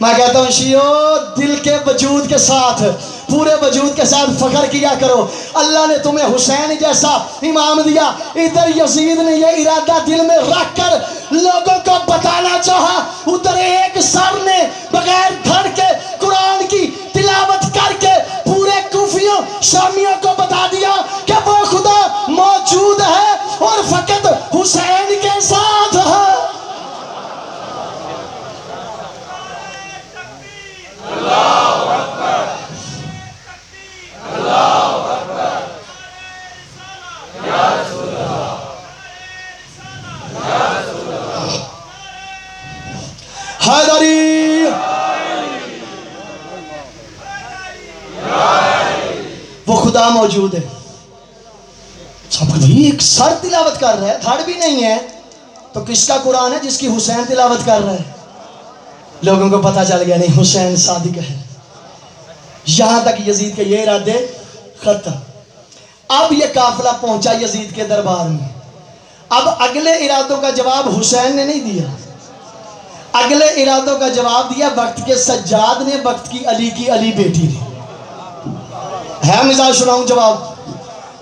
میں کہتا ہوں شیعو دل کے وجود کے ساتھ، پورے وجود کے ساتھ فخر کیا کرو، اللہ نے تمہیں حسین جیسا امام دیا۔ ادھر یزید نے یہ ارادہ دل میں رکھ کر لوگوں کو بتانا چاہا، ادھر ایک سر نے بغیر دھڑ کے قرآن کی تلاوت کر کے پورے کوفیوں شامیوں کو بتا دیا کہ وہ خدا موجود ہے اور فقط حسین کے ساتھ ہے۔ حیدری وہ خدا موجود ہے۔ ایک سر تلاوت کر رہا ہے، دھڑ بھی نہیں ہے، تو کس کا قرآن ہے جس کی حسین تلاوت کر رہا ہے؟ لوگوں کو پتا چل گیا نہیں حسین صادق ہے۔ یہاں تک یزید کے یہ ارادے ختم۔ اب یہ قافلہ پہنچا یزید کے دربار میں، اب اگلے ارادوں کا جواب حسین نے نہیں دیا، اگلے ارادوں کا جواب دیا وقت کے سجاد نے، وقت کی علی بیٹی نے۔ ہے مزاج سناؤں جواب؟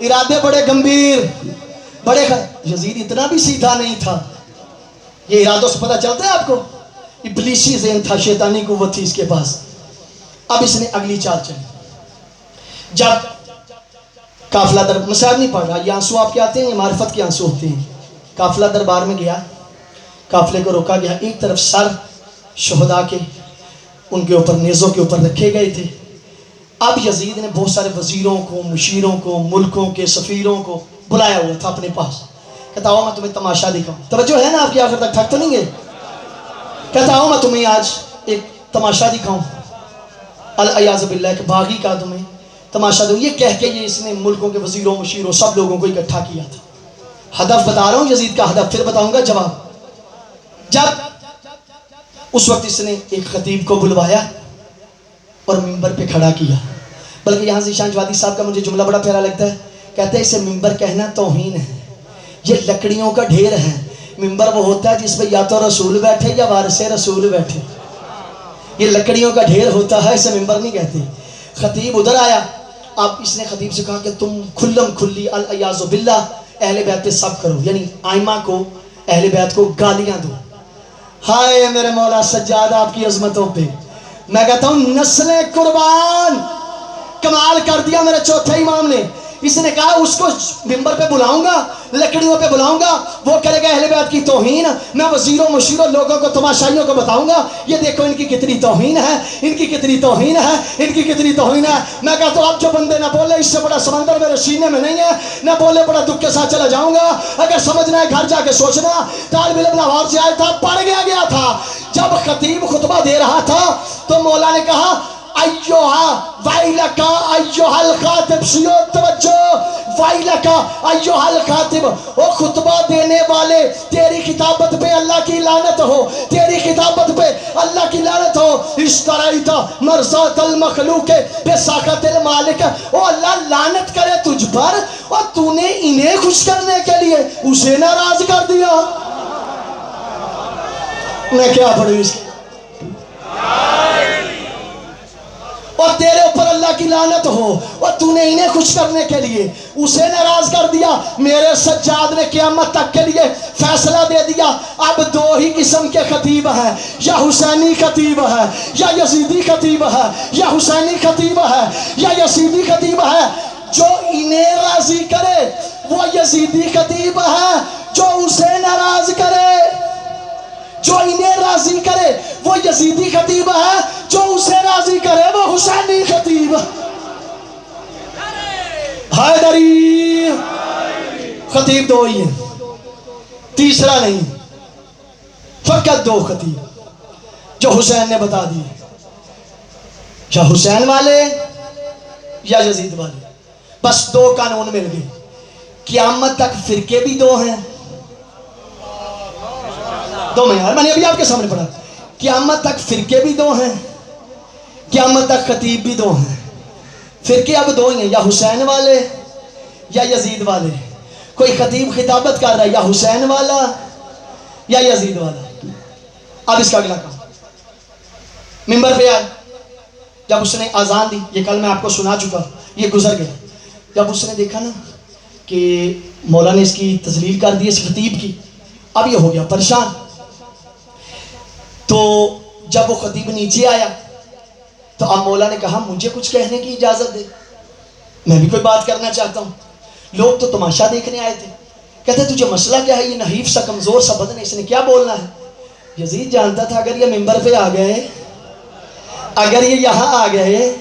ارادے بڑے گمبھیر، بڑے یزید اتنا بھی سیدھا نہیں تھا، یہ ارادوں سے پتہ چلتا ہے آپ کو؟ ابلیسی ذہن تھا، شیطانی قوت تھی اس کے پاس۔ اب اس نے اگلی چال چلی، جب قافلہ مسائب نہیں پڑھ رہا، یہ آنسو آپ کے آتے ہیں، یہ معرفت کے آنسو ہوتے ہیں۔ قافلہ دربار میں گیا، قافلے کو روکا گیا، ایک طرف سر شہداء کے ان کے اوپر نیزوں کے اوپر رکھے گئے تھے۔ اب یزید نے بہت سارے وزیروں کو، مشیروں کو، ملکوں کے سفیروں کو بلایا ہوا تھا اپنے پاس، کہتا ہوں میں تمہیں تماشا دکھاؤں۔ توجہ ہے نا آپ کی؟ آخر تک تھک تو نہیں گئے؟ کہتا ہوں میں تمہیں آج ایک تماشا دکھاؤں، العیاذ باللہ ایک باغی کا تمہیں تماشا دوں۔ یہ کہہ کے یہ اس نے ملکوں کے وزیروں، مشیروں، سب لوگوں کو اکٹھا کیا تھا۔ ہدف بتا رہا ہوں یزید کا ہدف، پھر بتاؤں گا جواب۔ جب اس وقت اس نے ایک خطیب کو بلوایا اور ممبر پہ کھڑا کیا، بلکہ یہاں ذیشان جوادی صاحب کا مجھے جملہ بڑا پیارا لگتا ہے، کہتے ہیں اسے ممبر کہنا توہین ہے، یہ لکڑیوں کا ڈھیر ہے۔ ممبر وہ ہوتا ہے جس پہ یا تو رسول بیٹھے یا وارث رسول بیٹھے، یہ لکڑیوں کا ڈھیر ہوتا ہے، اسے ممبر نہیں کہتے۔ خطیب ادھر آیا، اب اس نے خطیب سے کہا کہ تم کھلم کھلی العیاذ باللہ اہل بیت پہ سب کرو، یعنی آئمہ کو، اہل بیت کو گالیاں دو۔ ہائے میرے مولا سجاد آپ کی عظمتوں پہ، میں کہتا ہوں نسلیں قربان، کمال کر دیا میرے چوتھے امام نے۔ اس نے کہا اس کو ممبر پہ بلاؤں گا، لکڑیوں پہ بلاؤں گا، وہ کرے گا اہل بیت کی توہین، میں وزیروں مشیروں لوگوں کو تماشائیوں کو بتاؤں گا یہ دیکھو ان کی کتنی توہین ہے، ان کی کتنی توہین ہے، ان کی کتنی توہین ہے۔ میں کہتا ہوں اب جو بندے نہ بولے اس سے بڑا سمندر میرے سینے میں نہیں ہے، نہ بولے بڑا دکھ کے ساتھ چلا جاؤں گا۔ اگر سمجھنا ہے گھر جا کے سوچنا۔ طالب علم لاہور سے آیا تھا، پڑھ گیا تھا، جب خطیب خطبہ دے رہا تھا تو مولا نے کہا ایوہا ویلکا ایوہا الخاطب، سیو توجہ، ویلکا ایوہا الخاطب، او خطبہ دینے والے تیری خطابت پہ اللہ کی لعنت ہو، تیری خطابت پہ اللہ کی لعنت ہو۔ اشتریتا مرضات المخلوق بساخت المالک، او اللہ لعنت کرے تجھ پر، اور تو نے انہیں خوش کرنے کے لیے اسے ناراض کر دیا۔ میں کیا پڑھوں اس کی؟ اور تیرے اوپر اللہ کی لعنت ہو، اور تو نے انہیں خوش کرنے کے لیے اسے ناراض کر دیا۔ میرے سجاد نے قیامت تک کے لیے فیصلہ دے دیا، اب دو ہی قسم کے خطیب ہیں، یا حسینی خطیب ہے یا یزیدی خطیب ہے، یا حسینی خطیب ہے یا یزیدی خطیب ہے۔ جو انہیں راضی کرے وہ یزیدی خطیب ہے، جو اسے ناراض کرے، جو انہیں راضی کرے وہ یزیدی خطیب ہے، جو اسے راضی کرے وہ حسینی خطیب۔ حیدری خطیب دو ہی ہیں، تیسرا نہیں، فقط دو خطیب جو حسین نے بتا دیے، یا حسین والے یا یزید والے، بس دو قانون مل گئے۔ قیامت تک فرقے بھی دو ہیں، دو معیار میں نے ابھی آپ کے سامنے پڑھا، قیامت تک فرقے بھی دو ہیں، قیامت تک خطیب بھی دو ہیں۔ فرقے اب دو ہی ہیں، یا حسین والے یا یزید والے۔ کوئی خطیب خطابت کر رہا ہے یا حسین والا یا یزید والا۔ اب اس کا اگلا کام، منبر پہ آئے، جب اس نے اذان دی، یہ کل میں آپ کو سنا چکا، یہ گزر گیا، جب اس نے دیکھا نا کہ مولا نے اس کی تذلیل کر دی اس خطیب کی، اب یہ ہو گیا پریشان۔ تو جب وہ خطیب نیچے آیا تو اب مولا نے کہا مجھے کچھ کہنے کی اجازت دے، میں بھی کوئی بات کرنا چاہتا ہوں۔ لوگ تو تماشا دیکھنے آئے تھے، کہتے تجھے مسئلہ کیا ہے، یہ نحیف سا کمزور سا بدن ہے، اس نے کیا بولنا ہے۔ یزید جانتا تھا اگر یہ منبر پہ آ گئے، اگر یہ یہاں آ گئے،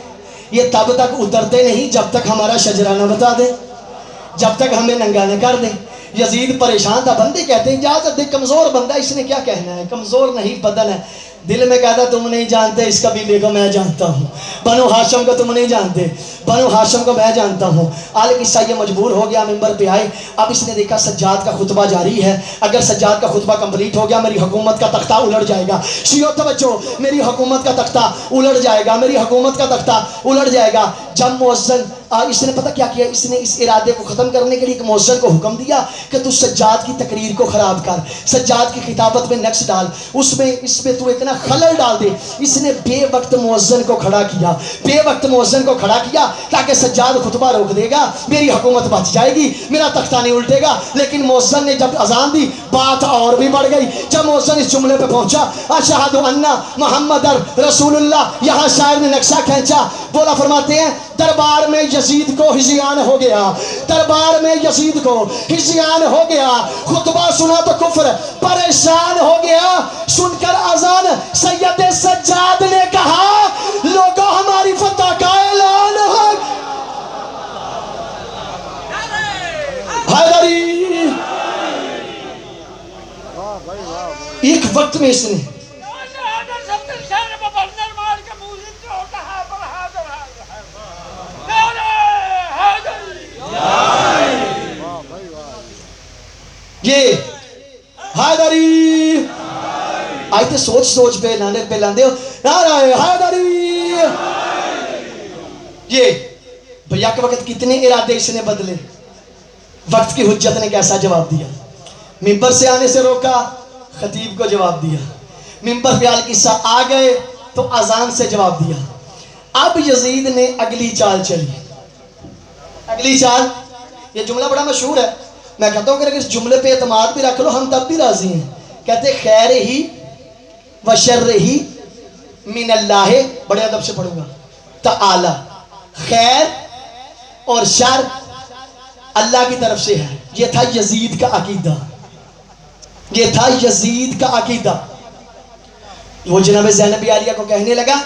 یہ تب تک اترتے نہیں جب تک ہمارا شجرہ نہ بتا دے، جب تک ہمیں ننگا نہ کر دے۔ یزید پریشان تھا، بندے کہتے ہیں اجازت دے، کمزور بندہ، اس نے کیا کہنا ہے، کمزور نہیں بدن ہے۔ دل میں کہتا تم نہیں جانتے اس قبیلے کو میں جانتا ہوں، بنو ہاشم کو تم نہیں جانتے، بنو ہاشم کو میں جانتا ہوں۔ آل قصہ یہ مجبور ہو گیا، منبر پہ آئے، اب اس نے دیکھا سجاد کا خطبہ جاری ہے، اگر سجاد کا خطبہ کمپلیٹ ہو گیا میری حکومت کا تختہ الٹ جائے گا۔ شیعو توجہ، میری حکومت کا تختہ الٹ جائے گا، میری حکومت کا تختہ الٹ جائے گا۔ جب مؤذن، اس نے پتہ کیا کیا، اس نے اس ارادے کو ختم کرنے کے لیے ایک مؤذن کو حکم دیا کہ تو سجاد کی تقریر کو خراب کر، سجاد کی خطابت میں نقص ڈال، اس میں تو اتنا خلل ڈال دے۔ اس نے بے وقت مؤذن کو کھڑا کیا، بے وقت مؤذن کو کھڑا کیا تاکہ سجاد خطبہ روک دے گا، میری حکومت بچ جائے گی، میرا تختہ نہیں الٹے گا۔ لیکن مؤذن نے جب اذان دی بات اور بھی بڑھ گئی۔ جب مؤذن اس جملے پہ پہنچا اشہد ان محمد رسول اللہ، یہاں شاعر نے نقشہ کھینچا، بولا فرماتے ہیں دربار میں یزید کو ہذیان ہو گیا، دربار میں یزید کو ہذیان ہو گیا، خطبہ سنا تو کفر، پریشان ہو گیا۔ سن کر اذان سید سجاد نے کہا لوگوں ہماری فتح کا اعلان ہے۔ حیدری ایک وقت میں اس نے یہ حیدری آئی تھے سوچ سوچ پہ لانے پہ لاندے ہو نعرہ حیدری۔ یہ بھیا کے وقت کتنے ارادے اس نے بدلے، وقت کی حجت نے کیسا جواب دیا، منبر سے آنے سے روکا، خطیب کو جواب دیا، منبر پہ القصہ آ گئے تو اذان سے جواب دیا۔ اب یزید نے اگلی چال چلی، اگلی چال، یہ جملہ بڑا مشہور ہے، میں کہتا ہوں کہ اگر اس جملے پہ اعتماد بھی رکھ لو ہم تب بھی راضی ہیں۔ کہتے خیر ہی و شر ہی من اللہ، بڑے ادب سے پڑھوں گا، تعالی، خیر اور شر اللہ کی طرف سے ہے۔ یہ تھا یزید کا عقیدہ، یہ تھا یزید کا عقیدہ۔ وہ جناب زینب عالیہ کو کہنے لگا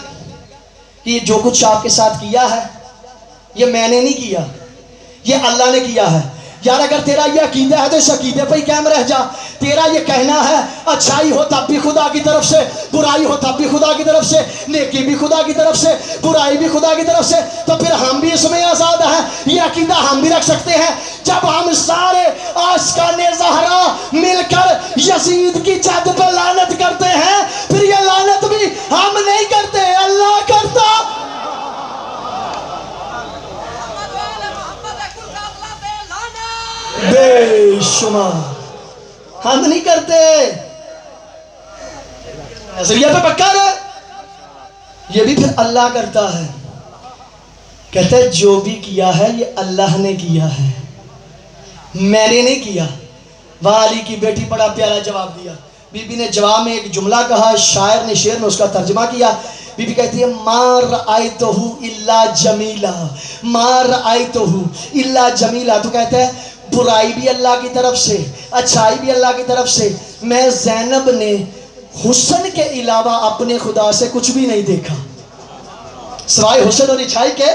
کہ یہ جو کچھ آپ کے ساتھ کیا ہے یہ میں نے نہیں کیا، یہ اللہ نے کیا ہے۔ یار اگر تیرا یہ عقیدہ ہے تو اس عقیدے پہ ہی قائم رہ جا۔ تیرا یہ کہنا ہے اچھائی ہو تب بھی خدا کی طرف سے، برائی ہو تب بھی خدا کی طرف سے، نیکی بھی خدا کی طرف سے، برائی بھی خدا کی طرف سے، تو پھر ہم بھی اس میں آزاد ہیں، یہ عقیدہ ہم بھی رکھ سکتے ہیں۔ جب ہم سارے عاشقان زہرا مل کر یزید کی جد پہ لعنت کرتے ہیں، پھر یہ لعنت بھی ہم نہیں کرتے، اللہ کرتا۔ بے شمار ہم نہیں کرتے، نظریہ پہ پکا رہے، یہ بھی پھر اللہ کرتا ہے۔ کہتا ہے جو بھی کیا ہے یہ اللہ نے کیا ہے، میں نے نہیں کیا۔ والی کی بیٹی بڑا پیارا جواب دیا، بی بی نے جواب میں ایک جملہ کہا، شاعر نے شعر میں اس کا ترجمہ کیا۔ بی بی کہتی ہے ما رأیتہ الا جمیلا، ما رأیتہ الا جمیلا، تو کہتا ہے برائی بھی اللہ کی طرف سے، اچھائی بھی اللہ کی طرف سے۔ میں زینب نے حسن کے علاوہ اپنے خدا سے کچھ بھی نہیں دیکھا، سوائے حسن اور اچھائی کے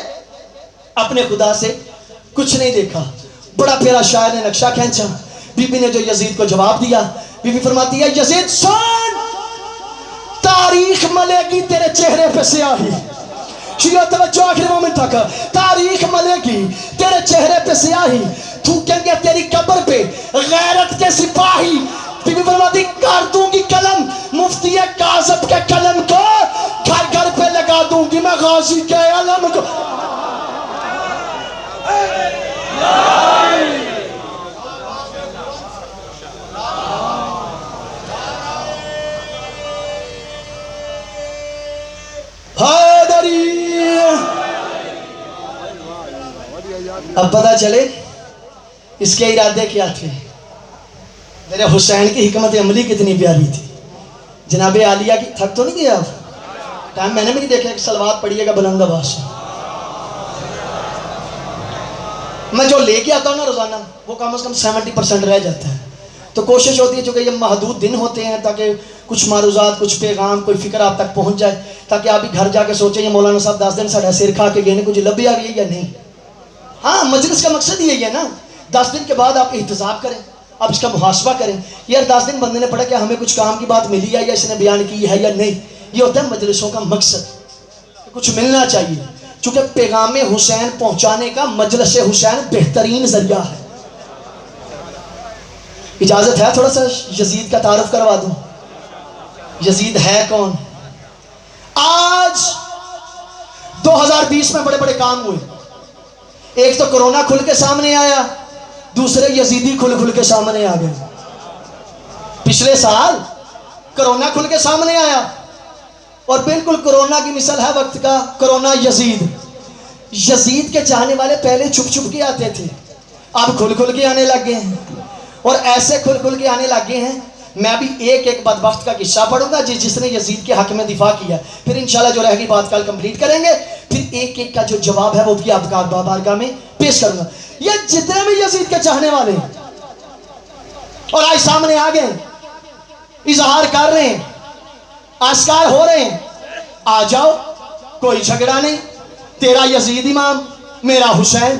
اپنے خدا سے کچھ نہیں دیکھا۔ بڑا پیارا شاعر نے نقشہ کھینچا، بی بی نے جو یزید کو جواب دیا، بی بی فرماتی ہے یزید سن، تاریخ ملے گی تیرے چہرے پہ سیاہی، شیعہ توجہ آخری مومنٹ تک، تاریخ ملے گی تیرے چہرے پہ سیاہی، تھوکیں گے تیری قبر پہ غیرت کے سپاہی۔ بی بی فرماتی کر دوں گی قلم مفتی کاذب کے قلم کو، گھر گھر پہ لگا دوں گی میں غازی کے علم کو۔ اب پتہ چلے اس کے ارادے کیا تھے۔ میرے حسین کی حکمت عملی کتنی پیاری تھی۔ جناب عالیہ کی تھک تو نہیں گیا آپ؟ ٹائم میں نے بھی نہیں دیکھا کہ سلوات پڑھیے گا بلند آواز سے۔ میں جو لے کے آتا ہوں نا روزانہ وہ کم از کم 70% رہ جاتا ہے، تو کوشش ہوتی ہے چونکہ یہ محدود دن ہوتے ہیں تاکہ کچھ معروضات، کچھ پیغام، کوئی فکر آپ تک پہنچ جائے، تاکہ آپ بھی گھر جا کے سوچیں یہ مولانا صاحب 10 دن ساڑھا سیر کھا کے گئے نے، کچھ لبی آ گئی ہے یا نہیں۔ ہاں مجلس کا مقصد یہی ہے نا، 10 دن کے بعد آپ احتساب کریں، آپ اس کا محاسبہ کریں، یار 10 دن بندے نے پڑھا کہ ہمیں کچھ کام کی بات ملی ہے یا اس نے بیان کی ہے یا نہیں۔ یہ ہوتا ہے مجلسوں کا مقصد، کچھ ملنا چاہیے، چونکہ پیغام حسین پہنچانے کا مجلس حسین بہترین ذریعہ ہے۔ اجازت ہے تھوڑا سا یزید کا تعارف کروا دوں؟ یزید ہے کون؟ آج 2020 میں بڑے بڑے کام ہوئے، ایک تو کرونا کھل کے سامنے آیا، دوسرے یزیدی کھل کے سامنے آ گئے۔ پچھلے سال کرونا کھل کے سامنے آیا اور بالکل کرونا کی مثال ہے وقت کا کرونا یزید۔ یزید کے چاہنے والے پہلے چھپ چھپ کے آتے تھے، اب کھل کے آنے لگ گئے ہیں، اور ایسے کھل کے آنے لگ گئے ہیں۔ میں بھی ایک ایک بدبخت کا قصہ پڑھوں گا جس نے یزید کے حق میں دفاع کیا، پھر انشاءاللہ جو رہ گئی بات کل کمپلیٹ کریں گے، پھر ایک ایک کا جو جواب ہے وہ بھی آپ کا بارگاہ میں پیش کروں گا۔ یہ جتنے بھی یزید کے چاہنے والے ہیں اور آج سامنے آ گئے، اظہار کر رہے ہیں، آشکار ہو رہے ہیں، آ جاؤ، کوئی جھگڑا نہیں۔ تیرا یزید امام میرا حسین،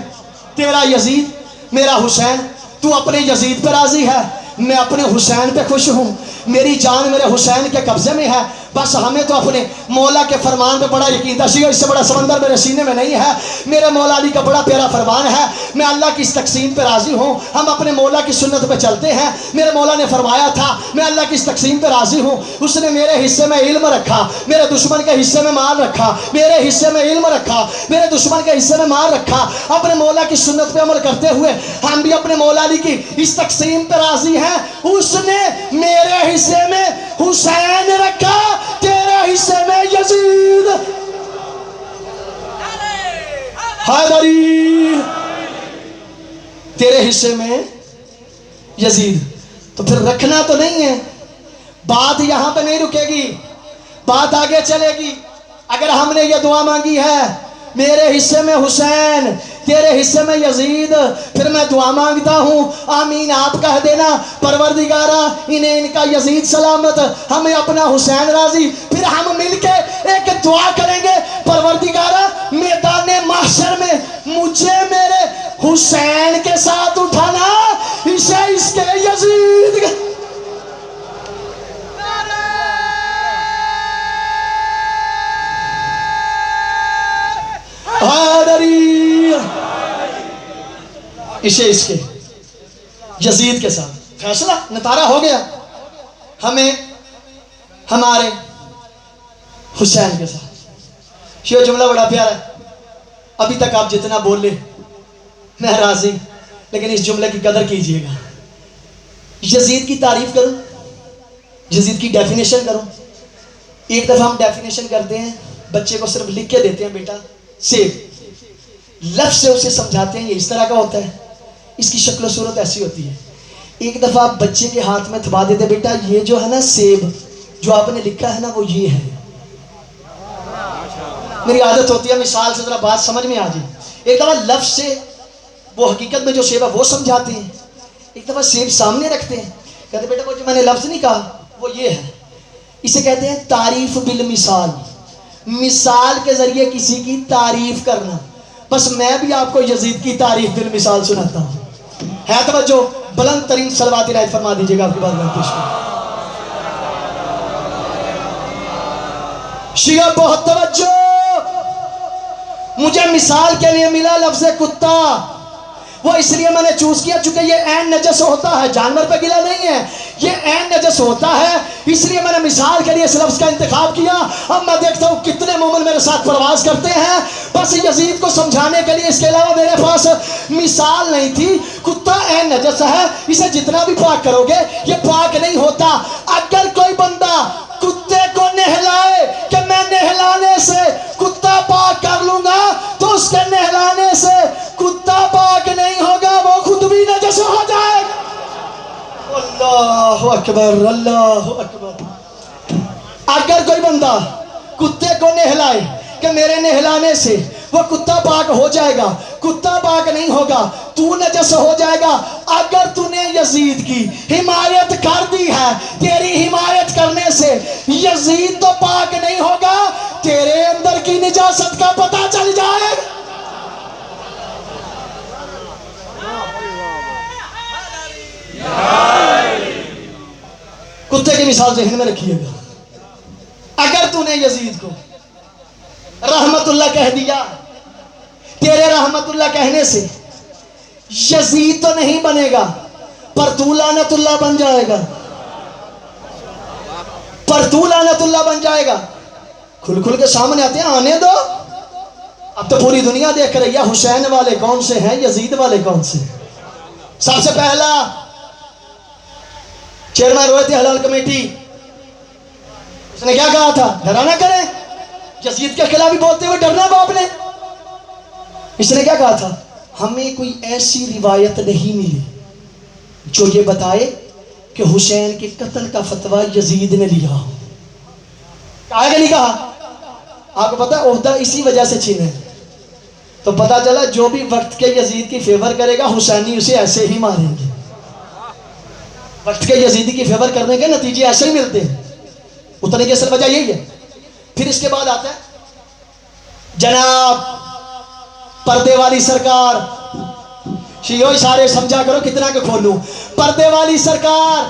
تیرا یزید میرا حسین، تو اپنے یزید پہ راضی ہے، میں اپنے حسین پہ خوش ہوں، میری جان میرے حسین کے قبضے میں ہے، بس ہمیں تو اپنے مولا کے فرمان پہ بڑا یقین تھا۔ اس سے بڑا سمندر میرے سینے میں نہیں ہے، میرے مولا علی کا بڑا پیارا فرمان ہے، میں اللہ کی اس تقسیم پہ راضی ہوں، ہم اپنے مولا کی سنت پہ چلتے ہیں۔ میرے مولا نے فرمایا تھا میں اللہ کی اس تقسیم پہ راضی ہوں، اس نے میرے حصے میں علم رکھا، میرے دشمن کے حصے میں مال رکھا، میرے حصے میں علم رکھا، میرے دشمن کے حصے میں مال رکھا۔ اپنے مولا کی سنت پہ عمل کرتے ہوئے ہم بھی اپنے مولا علی کی اس تقسیم پہ راضی ہیں۔ اس نے میرے حصے میں حسین رکھا، تیرے حصے میں یزید۔ حیدری، تیرے حصے میں یزید۔ تو پھر رکھنا تو نہیں ہے، بات یہاں پہ نہیں رکے گی، بات آگے چلے گی۔ اگر ہم نے یہ دعا مانگی ہے میرے حصے میں حسین، تیرے حصے میں یزید، پھر میں دعا مانگتا ہوں آمین آپ کہہ دینا پروردگارہ انہیں ان کا یزید سلامت، ہمیں اپنا حسین راضی۔ پھر ہم مل کے ایک دعا کریں گے پروردگارہ میدان محشر میں مجھے میرے حسین کے ساتھ اٹھانا، اسے اس کے یزید کے۔ اسے اس کے یزید کے ساتھ فیصلہ نتارہ ہو گیا، ہمیں ہمارے حسین کے ساتھ۔ یہ جملہ بڑا پیارا ہے، ابھی تک آپ جتنا بول لے میں راضی، لیکن اس جملے کی قدر کیجئے گا۔ یزید کی تعریف کروں، یزید کی ڈیفینیشن کروں۔ ایک دفعہ ہم ڈیفینیشن کرتے ہیں، بچے کو صرف لکھ کے دیتے ہیں بیٹا سیب، لفظ سے اسے سمجھاتے ہیں یہ اس طرح کا ہوتا ہے، اس کی شکل و صورت ایسی ہوتی ہے۔ ایک دفعہ آپ بچے کے ہاتھ میں تھما دیتے بیٹا یہ جو ہے نا سیب جو آپ نے لکھا ہے نا وہ یہ ہے۔ میری عادت ہوتی ہے مثال سے ذرا بات سمجھ میں آ جائے۔ ایک دفعہ لفظ سے وہ حقیقت میں جو سیب ہے وہ سمجھاتے ہیں، ایک دفعہ سیب سامنے رکھتے ہیں، کہتے بیٹا وہ جو میں نے لفظ نہیں کہا وہ یہ ہے۔ اسے کہتے ہیں تعریف بالمثال، مثال کے ذریعے کسی کی تعریف کرنا. بس میں بھی آپ کو یزید کی تعریف بالمثال سناتا ہوں. ہے توجہ؟ بلند ترین صلوات عنایت فرما دیجیے گا آپ کی بات میں پیش کروں. شیعہ بہت توجہ. مجھے مثال کے لیے ملا لفظ کتا، وہ اس لیے میں نے چوز کیا چونکہ یہ عین نجس ہوتا ہے، جانور پہ گلا نہیں ہے، یہ عین نجس ہوتا ہے، اس لیے میں نے مثال کے لیے اس لفظ کا انتخاب کیا. اب میں دیکھتا ہوں کتنے مومن میرے ساتھ پرواز کرتے ہیں. بس یزید کو سمجھانے کے لیے اس کے علاوہ میرے پاس مثال نہیں تھی. کتا عین نجس ہے، اسے جتنا بھی پاک کرو گے یہ پاک نہیں ہوتا. اگر کوئی بندہ کتے کو نہلائے کہ میں نہلانے سے کتا پاک کر لوں گا، تو اس کے نہلانے سے کتا پاک نہیں ہوگا، وہ خود بھی نجس ہو جائے گا. اللہ اکبر، اللہ اکبر. اگر کوئی بندہ کتے کو نہلائے کہ میرے نہلانے سے وہ کتا پاک ہو جائے گا، کتا پاک نہیں ہوگا، تو نجس ہو جائے گا. اگر تو نے یزید کی حمایت کر دی ہے، تیری حمایت کرنے سے یزید تو پاک نہیں ہوگا، تیرے اندر کی نجاست کا پتہ چل جائے گا. کتے کی مثال ذہن میں رکھیے گا. اگر تو نے یزید کو رحمت اللہ کہہ دیا، تیرے رحمت اللہ کہنے سے یزید تو نہیں بنے گا، پر تو لعنت اللہ بن جائے گا، پر تو لعنت اللہ بن جائے گا. کھل کھل کے سامنے آتے ہیں، آنے دو. اب تو پوری دنیا دیکھ رہی ہے حسین والے کون سے ہیں، یزید والے کون سے. سب سے پہلا چیئرمین رویت حلال کمیٹی، اس نے کیا کہا تھا؟ ڈرا نہ کریں. یزید کے خلاف بھی بولتے ہوئے ڈرنا باپ نے. اس نے کیا کہا تھا؟ ہمیں کوئی ایسی روایت نہیں ملی جو یہ بتائے کہ حسین کے قتل کا فتویٰ یزید نے لیا ہو. کہا کہ نہیں کہا؟ آپ کو پتا عہدہ اسی وجہ سے چھینے. تو پتا چلا جو بھی وقت کے یزید کی فیور کرے گا حسینی اسے ایسے ہی ماریں گے. وقت کے یزیدی کی فیور کرنے کے نتیجے ایسے ہی ملتے ہیں. اتنے کی اصل وجہ یہی ہے. پھر اس کے بعد آتا ہے جناب پردے والی سرکار. شیعو اشارے سمجھا کرو کتنا کہ کھولوں. پردے والی سرکار،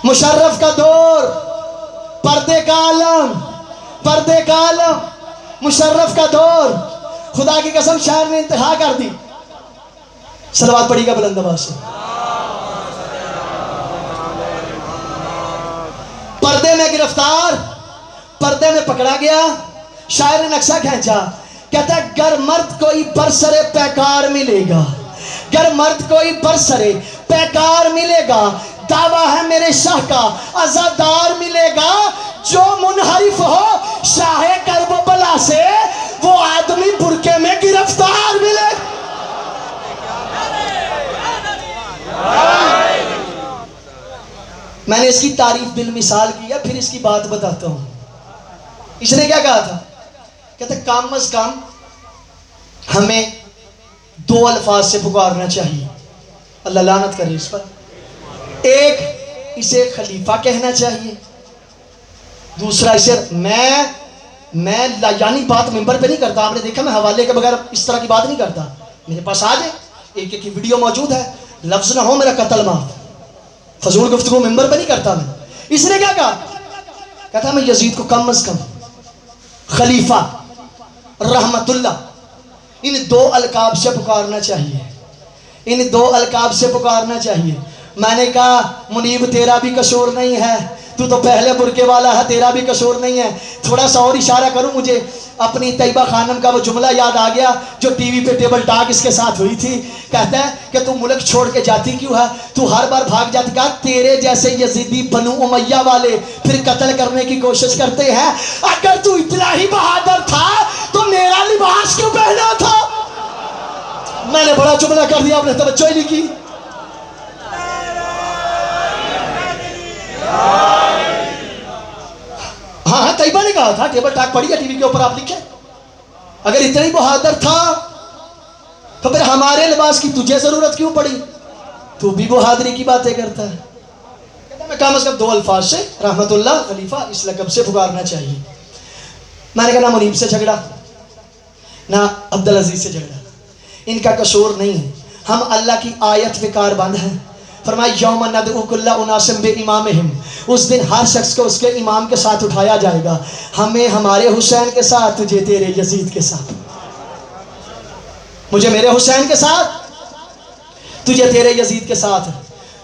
مشرف کا دور، پردے کا عالم، پردے کا عالم، مشرف کا دور. خدا کی قسم شاعر نے انتہا کر دی. صلوات پڑھی گا بلند آواز سے. پردے میں گرفتار، پردے میں پکڑا گیا. شاعر نے نقشہ کھینچا، کہتا ہے گر مرد کوئی برسرے پیکار ملے گا، گر مرد کوئی برسرے پیکار ملے گا، دعویٰ ہے میرے شاہ کا عزادار ملے گا. جو منحرف ہو شاہ کرب و بلا سے، وہ آدمی برکے میں گرفتار ملے گا. میں نے اس کی تعریف بالمثال کی ہے. پھر اس کی بات بتاتا ہوں. اس نے کیا کہا تھا؟ کہتا ہے کم از کم ہمیں 2 الفاظ سے پکارنا چاہیے. اللہ لعنت کرے اس پر. ایک، اسے خلیفہ کہنا چاہیے. دوسرا، اسے میں یعنی بات ممبر پہ نہیں کرتا. آپ نے دیکھا میں حوالے کے بغیر اس طرح کی بات نہیں کرتا. میرے پاس آ جائے، ایک ایک کی ویڈیو موجود ہے. لفظ نہ ہو میرا قتل معاف. فضول گفتگو ممبر پہ نہیں کرتا میں. اس نے کیا کہا؟ کہتا میں یزید کو کم از کم خلیفہ، رحمت اللہ، ان 2 القاب سے پکارنا چاہیے. ان 2 القاب سے پکارنا چاہیے. میں نے کہا منیب تیرا بھی قصور نہیں ہے، تو پہلے برکے والا ہے، تیرا بھی قصور نہیں ہے. تھوڑا سا اور اشارہ کروں، مجھے اپنی طیبہ خانم کا وہ جملہ یاد آ گیا جو ٹی وی پہ ٹیبل ٹاک اس کے ساتھ ہوئی تھی. کہتا ہے کہ تو ملک چھوڑ کے جاتی کیوں ہے، تو ہر بار بھاگ جاتی. کہا تیرے جیسے یزیدی بنو امیہ والے پھر قتل کرنے کی کوشش کرتے ہیں. اگر تو اتنا ہی بہادر تھا تو میرا لباس کیوں پہنا تھا؟ میں نے بڑا جملہ کر دیا، آپ نے توجہ ہی نہیں کی. ہاں طیبہ نے کہا تھا، ٹیبل ٹاک پڑھی ہے ٹی وی کے اوپر، آپ لکھیں. اگر اتنا ہی بہادر تھا تو پھر ہمارے لباس کی تجھے ضرورت کیوں پڑی؟ تو بھی بہادری کی باتیں کرتا ہے. میں کم از کم 2 الفاظ سے رحمت اللہ خلیفہ اس لقب سے پکارنا چاہیے. میں نے کہا نہ منیب سے جھگڑا نہ عبدالعزیز سے جھگڑا, ان کا قصور نہیں ہے, ہم اللہ کی آیت پہ کاربند ہیں. فرمایا یوم ندعو کل اناس بامامہم, اس دن ہر شخص کو اس کے امام کے ساتھ اٹھایا جائے گا. ہمیں ہمارے حسین کے ساتھ, تجھے تیرے یزید کے ساتھ. مجھے میرے حسین کے ساتھ, تجھے تیرے یزید کے ساتھ.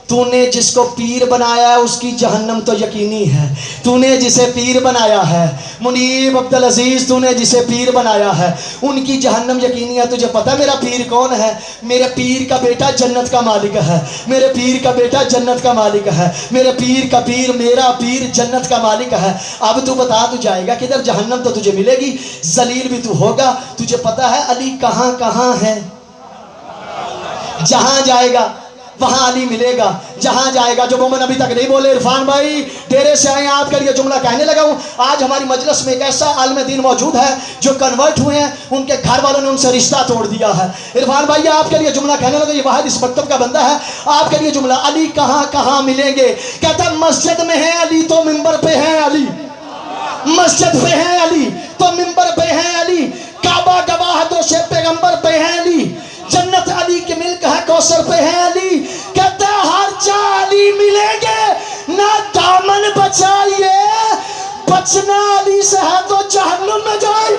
تو نے جس کو پیر بنایا ہے اس کی جہنم تو یقینی ہے. تو نے جسے پیر بنایا ہے منیب عبدالعزیز, تو نے جسے پیر بنایا ہے ان کی جہنم یقینی ہے. تجھے پتہ میرا پیر کون ہے؟ میرے پیر کا بیٹا جنت کا مالک ہے. میرے پیر کا بیٹا جنت کا مالک ہے. میرے پیر کا پیر, میرا پیر جنت کا مالک ہے. اب تو بتا, تو جائے گا کدھر؟ جہنم تو تجھے ملے گی, ذلیل بھی تو ہوگا. تجھے پتہ ہے علی کہاں کہاں ہے؟ جہاں جائے گا وہاں علی ملے گا. جہاں جائے گا, جو مومن ابھی تک نہیں بولے, عرفان بھائی ڈیرے سے آئے, آپ کا یہ جملہ کہنے لگا ہوں. آج ہماری مجلس میں ایک ایسا عالم دین موجود ہے جو کنورٹ ہوئے ہیں, ان کے گھر والوں نے ان سے رشتہ توڑ دیا ہے. عرفان بھائی آپ کے لیے جملہ کہنے لگا, یہ واحد اس مکتب کا بندہ ہے, آپ کے لیے جملہ, علی کہاں کہاں ملیں گے؟ کہتا مسجد میں ہے علی تو منبر پہ ہے علی, مسجد پہ ہے علی تو منبر پہ ہے علی, کعبہ گواہ دو سے پیغمبر پہ ہے علی, جنت علی کی ملک ہے کوثر پہ ہے علی. کہتا ہے ہر جا علی ملیں گے, نہ دامن بچائیے, بچنا علی سے ہے تو جہنم میں جائے.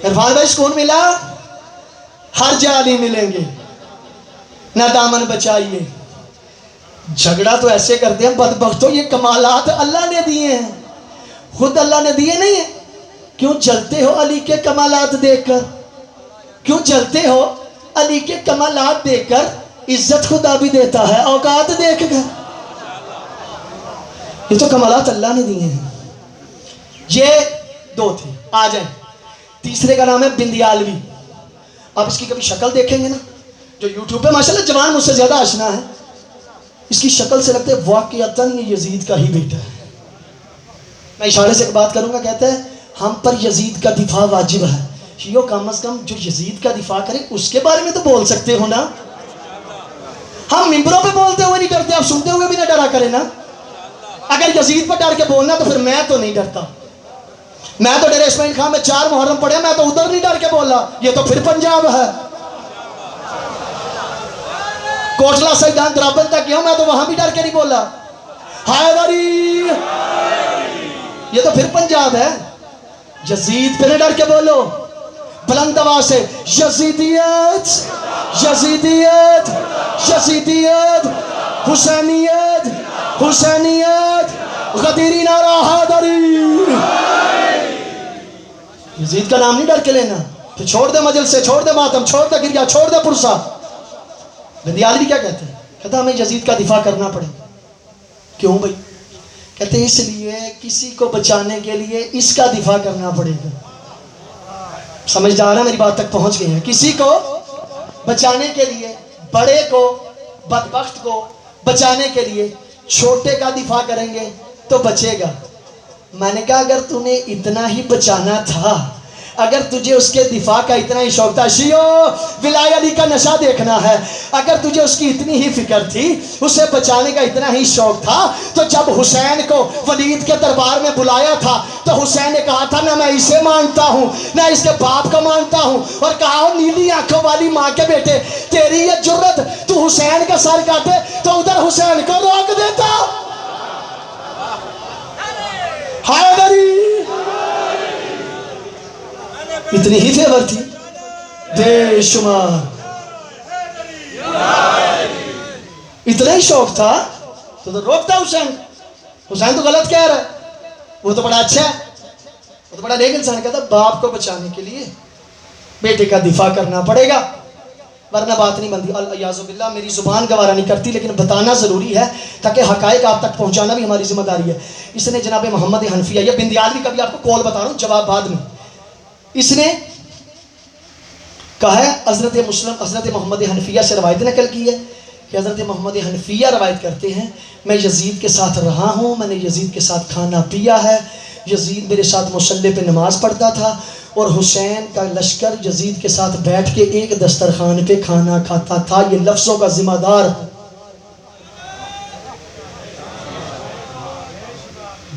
عرفان بھائی سکون ملا؟ ہر جا علی ملیں گے, نہ دامن بچائیے. جھگڑا تو ایسے کرتے ہیں بدبختوں, یہ کمالات اللہ نے دیے ہیں, خود اللہ نے دیے نہیں ہیں. کیوں جلتے ہو علی کے کمالات دیکھ کر؟ کیوں جلتے ہو علی کے کمالات دیکھ کر؟ عزت خدا بھی دیتا ہے اوقات دیکھ کر. یہ تو کمالات اللہ نے دیے ہیں. یہ 2 تھے, آ جائیں. تیسرے کا نام ہے بندیالوی. آپ اس کی کبھی شکل دیکھیں گے نا, جو یوٹیوب پہ ماشاءاللہ جوان مجھ سے زیادہ آشنا ہے, اس کی شکل سے لگتا ہے واقعتاً یہ یزید کا ہی بیٹا ہے. میں اشارے سے ایک بات کروں گا, کہتا ہے ہم پر یزید کا دفاع واجب ہے. شیعو کم از کم جو یزید کا دفاع کرے اس کے بارے میں تو بول سکتے ہو نا. ہم ممبروں پہ بولتے ہوئے نہیں ڈرتے, آپ سنتے ہوئے بھی نہ ڈرا کریں نا. اگر یزید پر ڈر کے بولنا تو پھر میں تو نہیں ڈرتا. میں تو ڈیرے اسماعیل خان میں 4 محرم پڑھے, میں تو ادھر نہیں ڈر کے بولا, یہ تو پھر پنجاب ہے. کوٹلا سے درابل تک گیا ہوں, میں تو وہاں بھی ڈر کے نہیں بولا. حیدری, یہ تو پھر پنجاب ہے. یزید پہ نہ ڈر کے بولو, بلند آواز سے یزیدیت یزیدیت یزیدیت, حسینیت حسینیت, غدیری نعرہ حیدری. یزید کا نام نہیں ڈر کے لینا. تو چھوڑ دے مجلس سے, چھوڑ دے ماتم, چھوڑ دے گریا, چھوڑ دے پرسا. بندیالوی کیا کہتے ہیں؟ کہتا ہے ہمیں یزید کا دفاع کرنا پڑے. کیوں بھائی؟ کہتے ہیں اس لیے کسی کو بچانے کے لیے اس کا دفاع کرنا پڑے گا. سمجھدار ہے, میری بات تک پہنچ گئے ہیں. کسی کو بچانے کے لیے, بڑے کو, بدبخت کو بچانے کے لیے چھوٹے کا دفاع کریں گے تو بچے گا. میں نے کہا اگر تو نے اتنا ہی بچانا تھا, اگر تجھے اس کے دفاع کا اتنا ہی شوق تھا, شیعو ولایت علی کا نشہ دیکھنا ہے, اگر تجھے اس کی اتنی ہی فکر تھی, اسے بچانے کا اتنا ہی شوق تھا, تو جب حسین کو ولید کے دربار میں بلایا تھا تو حسین نے کہا تھا نہ میں اسے مانتا ہوں نہ اس کے باپ کو مانتا ہوں, اور کہا نیلی آنکھوں والی ماں کے بیٹے, تیری یہ جرت, تو حسین کا سر کاٹے تو ادھر حسین کو روک دیتا. حیدری, اتنی ہی فیور تھی بے شمار, اتنا ہی شوق تھا تو روکتا حسین. حسین تو غلط کہہ رہا ہے, وہ تو بڑا اچھا ہے, وہ تو بڑا نیک انسان. کہتا باپ کو بچانے کے لیے بیٹے کا دفاع کرنا پڑے گا, ورنہ بات نہیں بنتی. الیاذ باللہ, میری زبان گوارا نہیں کرتی, لیکن بتانا ضروری ہے تاکہ حقائق آپ تک پہنچانا بھی ہماری ذمہ داری ہے. اس نے جناب محمد حنفیہ, یہ بندیالوی کا بھی آپ کو کال بتا رہا ہوں, جواب بعد میں. اس نے کہا ہے حضرت مسلم, حضرت محمد حنفیہ سے روایت نقل کی ہے کہ حضرت محمد حنفیہ روایت کرتے ہیں میں یزید کے ساتھ رہا ہوں، میں نے یزید کے ساتھ کھانا پیا ہے، یزید میرے ساتھ مصلی پہ نماز پڑھتا تھا، اور حسین کا لشکر یزید کے ساتھ بیٹھ کے ایک دسترخوان پہ کھانا کھاتا تھا۔ یہ لفظوں کا ذمہ دار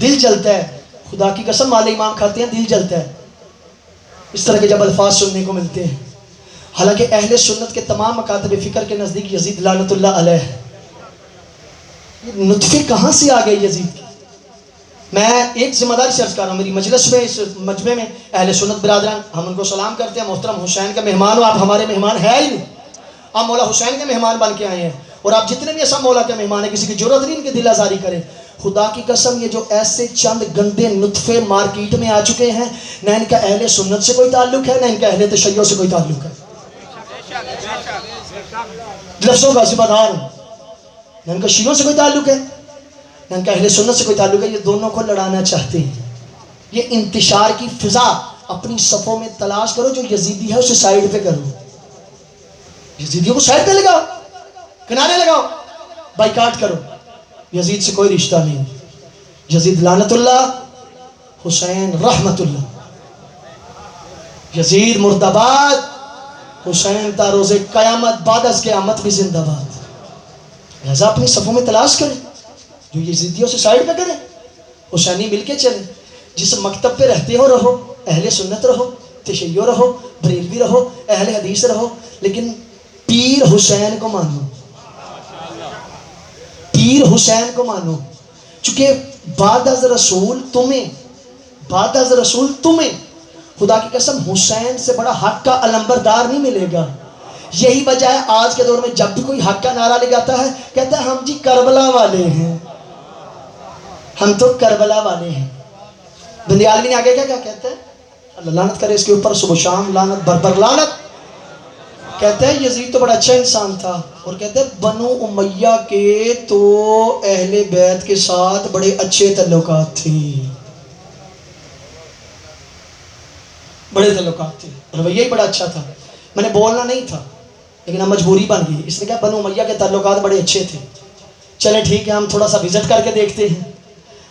دل جلتا ہے، خدا کی قسم مال امام کھاتے ہیں دل جلتا ہے اس طرح کے جب الفاظ سننے کو ملتے ہیں۔ حالانکہ اہل سنت کے تمام مکاتب فکر کے نزدیک یزید لعنت اللہ علیہ ہے۔ یہ نطفے کہاں سے آ گئے یزید کے؟ میں ایک ذمہ داری سے عرض کر رہا ہوں، میری مجلس میں اس مجمع میں اہل سنت برادران ہم ان کو سلام کرتے ہیں، محترم حسین کے مہمان ہو، آپ ہمارے مہمان ہیں ہی نہیں، آپ مولا حسین کے مہمان بن کے آئے ہیں، اور آپ جتنے بھی ایسا مولا کے مہمان ہیں کسی کی جرات نہیں ان کے دل آزاری کریں۔ خدا کی قسم یہ جو ایسے چند گندے نطفے مارکیٹ میں آ چکے ہیں، نہ ان کا اہل سنت سے کوئی تعلق ہے، نہ ان کا اہل تشیع سے کوئی تعلق ہے، لفظوں کا ذمہ دار ہوں، نہ ان کا شیعوں سے کوئی تعلق ہے، نہ ان کا اہل سنت سے کوئی تعلق ہے، یہ دونوں کو لڑانا چاہتے ہیں۔ یہ انتشار کی فضا اپنی صفوں میں تلاش کرو، جو یزیدی ہے اسے سائیڈ پہ کرو، یزیدیوں کو سائیڈ پہ لگاؤ، کنارے لگاؤ، بائیکاٹ کرو، یزید سے کوئی رشتہ نہیں، یزید لعنت اللہ، حسین رحمت اللہ، یزید مرد آباد، حسین تا روز قیامت بعد از قیامت بھی زندہ باد۔ لہذا اپنی صفوں میں تلاش کریں، جو یزیدیوں سے سائیڈ پہ کریں، حسینی مل کے چلیں، جس مکتب پہ رہتے ہو رہو، اہل سنت رہو، تشیع رہو، بریلوی رہو، اہل حدیث رہو، لیکن پیر حسین کو مانو، پیر حسین کو مانو، چونکہ بعد از رسول تمہیں خدا کی قسم حسین سے بڑا حق کا علمبردار نہیں ملے گا۔ یہی وجہ ہے آج کے دور میں جب بھی کوئی حق کا نعرہ لگاتا ہے کہتا ہے ہم جی کربلا والے ہیں، ہم تو کربلا والے ہیں۔ بندیالوی نے آگے کیا کہتا ہے؟ اللہ لعنت کرے اس کے اوپر، صبح شام لعنت بربر لعنت۔ کہتے ہیں یزید تو بڑا اچھا انسان تھا، اور کہتے ہیں بنو امیہ کے تو اہل بیت کے ساتھ بڑے اچھے تعلقات تھے، بڑے تعلقات تھے، رویہ ہی بڑا اچھا تھا۔ میں نے بولنا نہیں تھا لیکن اب مجبوری بن گئی، اس نے کہا بنو امیہ کے تعلقات بڑے اچھے تھے، چلیں ٹھیک ہے ہم تھوڑا سا وزٹ کر کے دیکھتے ہیں،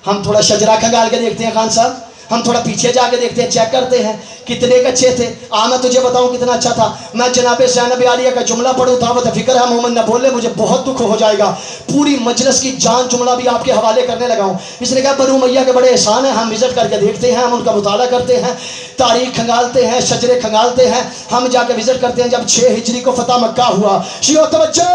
ہم تھوڑا شجرہ کھنگال کے دیکھتے ہیں، خان صاحب ہم تھوڑا پیچھے جا کے دیکھتے ہیں، چیک کرتے ہیں کتنے اچھے تھے۔ میں تجھے بتاؤں کتنا اچھا تھا، میں جناب زینب عالیہ کا جملہ پڑھوں، دعوت فکر ہے مومن نہ بولے مجھے بہت دکھ ہو جائے گا، پوری مجلس کی جان جملہ بھی آپ کے حوالے کرنے لگا ہوں۔ اس نے کہا بنو امیہ کے بڑے احسان ہیں، ہم وزٹ کر کے دیکھتے ہیں، ہم ان کا مطالعہ کرتے ہیں، تاریخ کھنگالتے ہیں، شجرے کھنگالتے ہیں، ہم جا کے وزٹ کرتے ہیں۔ جب 6 ہجری کو فتح مکہ ہوا، شیعو توجہ،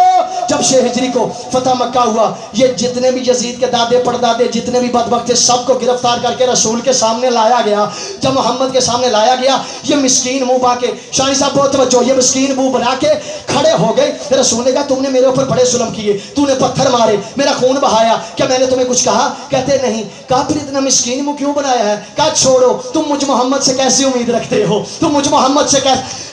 جب 6 ہجری کو فتح مکہ ہوا، یہ جتنے بھی یزید کے دادے پردادے جتنے بھی بدبخت تھے سب کو گرفتار کر کے رسول کے سامنے لایا گیا۔ جب محمد کے سامنے لایا گیا، یہ مسکین منہ با کے، شاہی صاحب بہت توجہ، یہ مسکین منہ بنا کے کھڑے ہو گئے۔ رسول نے کہا تم نے میرے اوپر بڑے ظلم کیے، تو نے پتھر مارے، میرا خون بہایا، کیا میں نے تمہیں کچھ کہا؟ کہتے نہیں۔ کہا پھر اتنا مسکین منہ کیوں بنایا ہے؟ کہا چھوڑو، تم مجھ محمد سے کیسی امید رکھتے ہو؟ تم مجھ محمد سے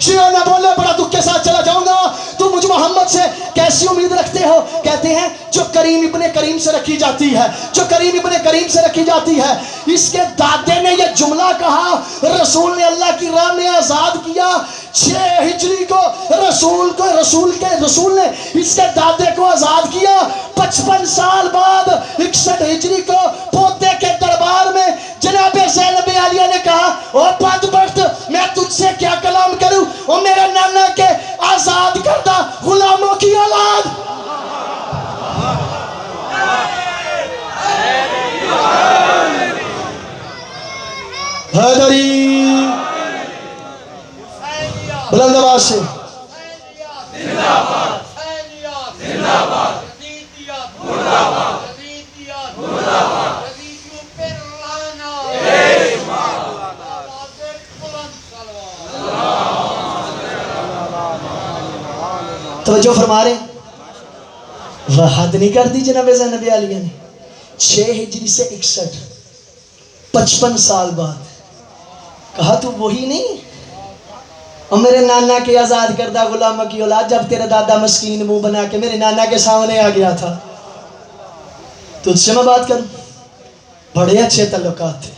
شیعہ نہ بولے بڑا دکھ کے ساتھ چلا جاؤں گا، تم مجھ محمد سے کیسی امید رکھتے ہو؟ کہتے ہیں جو کریم ابن کریم سے رکھی جاتی ہے، جو کریم ابن کریم سے رکھی جاتی ہے۔ اس کے دادے نے یہ جملہ کہا، رسول نے اللہ کی راہ میں آزاد کیا، 6 ہجری کو رسول نے اس کے دادے کو آزاد کیا، 55 سال بعد 61 ہجری کو پوتے کے دربار میں جناب زینب عالیہ نے کہا او بدبخت میں تجھ سے کیا کلام کروں، او میرے نانا کے آزاد کردہ غلاموں کی اولاد۔ حیدری بلند آواز سے توجہ فرما رہے ہیں، وہ حد نہیں کر دی جناب زینب عالیہ نے۔ 6 ہجری سے 61، 55 سال بعد کہا تو وہی نہیں اور میرے نانا کے آزاد کردہ غلاموں کی اولاد، جب تیرا دادا مسکین منہ بنا کے میرے نانا کے سامنے آ گیا تھا، تجھ سے میں بات کروں، بڑے اچھے تعلقات تھے۔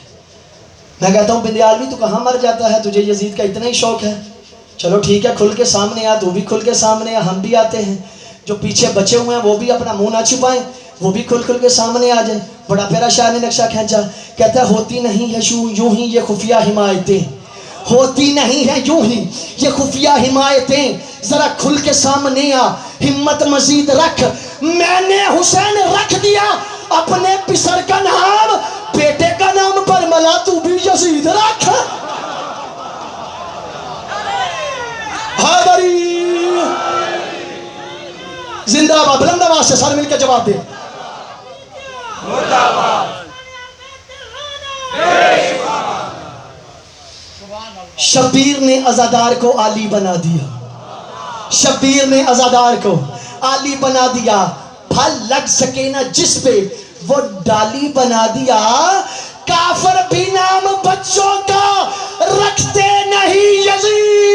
میں کہتا ہوں بندیالوی تو کہاں مر جاتا ہے، تجھے یزید کا اتنا ہی شوق ہے، چلو ٹھیک ہے کھل کے سامنے آ، تو بھی کھل کے سامنے آ، ہم بھی آتے ہیں۔ جو پیچھے بچے ہوئے ہیں وہ بھی اپنا منہ نہ چھپائیں، وہ بھی کھل کھل کے سامنے آ جائیں. بڑا پیارا شاعر نے نقشہ کھینچا، کہتا ہے ہوتی نہیں ہے یوں ہی یہ خفیہ حمایتیں، ہوتی نہیں ہے یوں ہی یہ خفیہ حمایتیں، ذرا کھل کے سامنے آ ہمت مزید رکھ. میں نے حسین رکھ دیا اپنے پسر کا نام، بیٹے کا نام پر ملا تو بھی یزید رکھ. حیدری زندہ باد، بلند آواز سے سارے مل کے جواب دے. شبیر نے عزادار کو عالی بنا دیا، شبیر نے عزادار کو عالی بنا دیا، پھل لگ سکے نہ جس پہ وہ ڈالی بنا دیا. کافر بھی نام بچوں کا رکھتے نہیں یزید.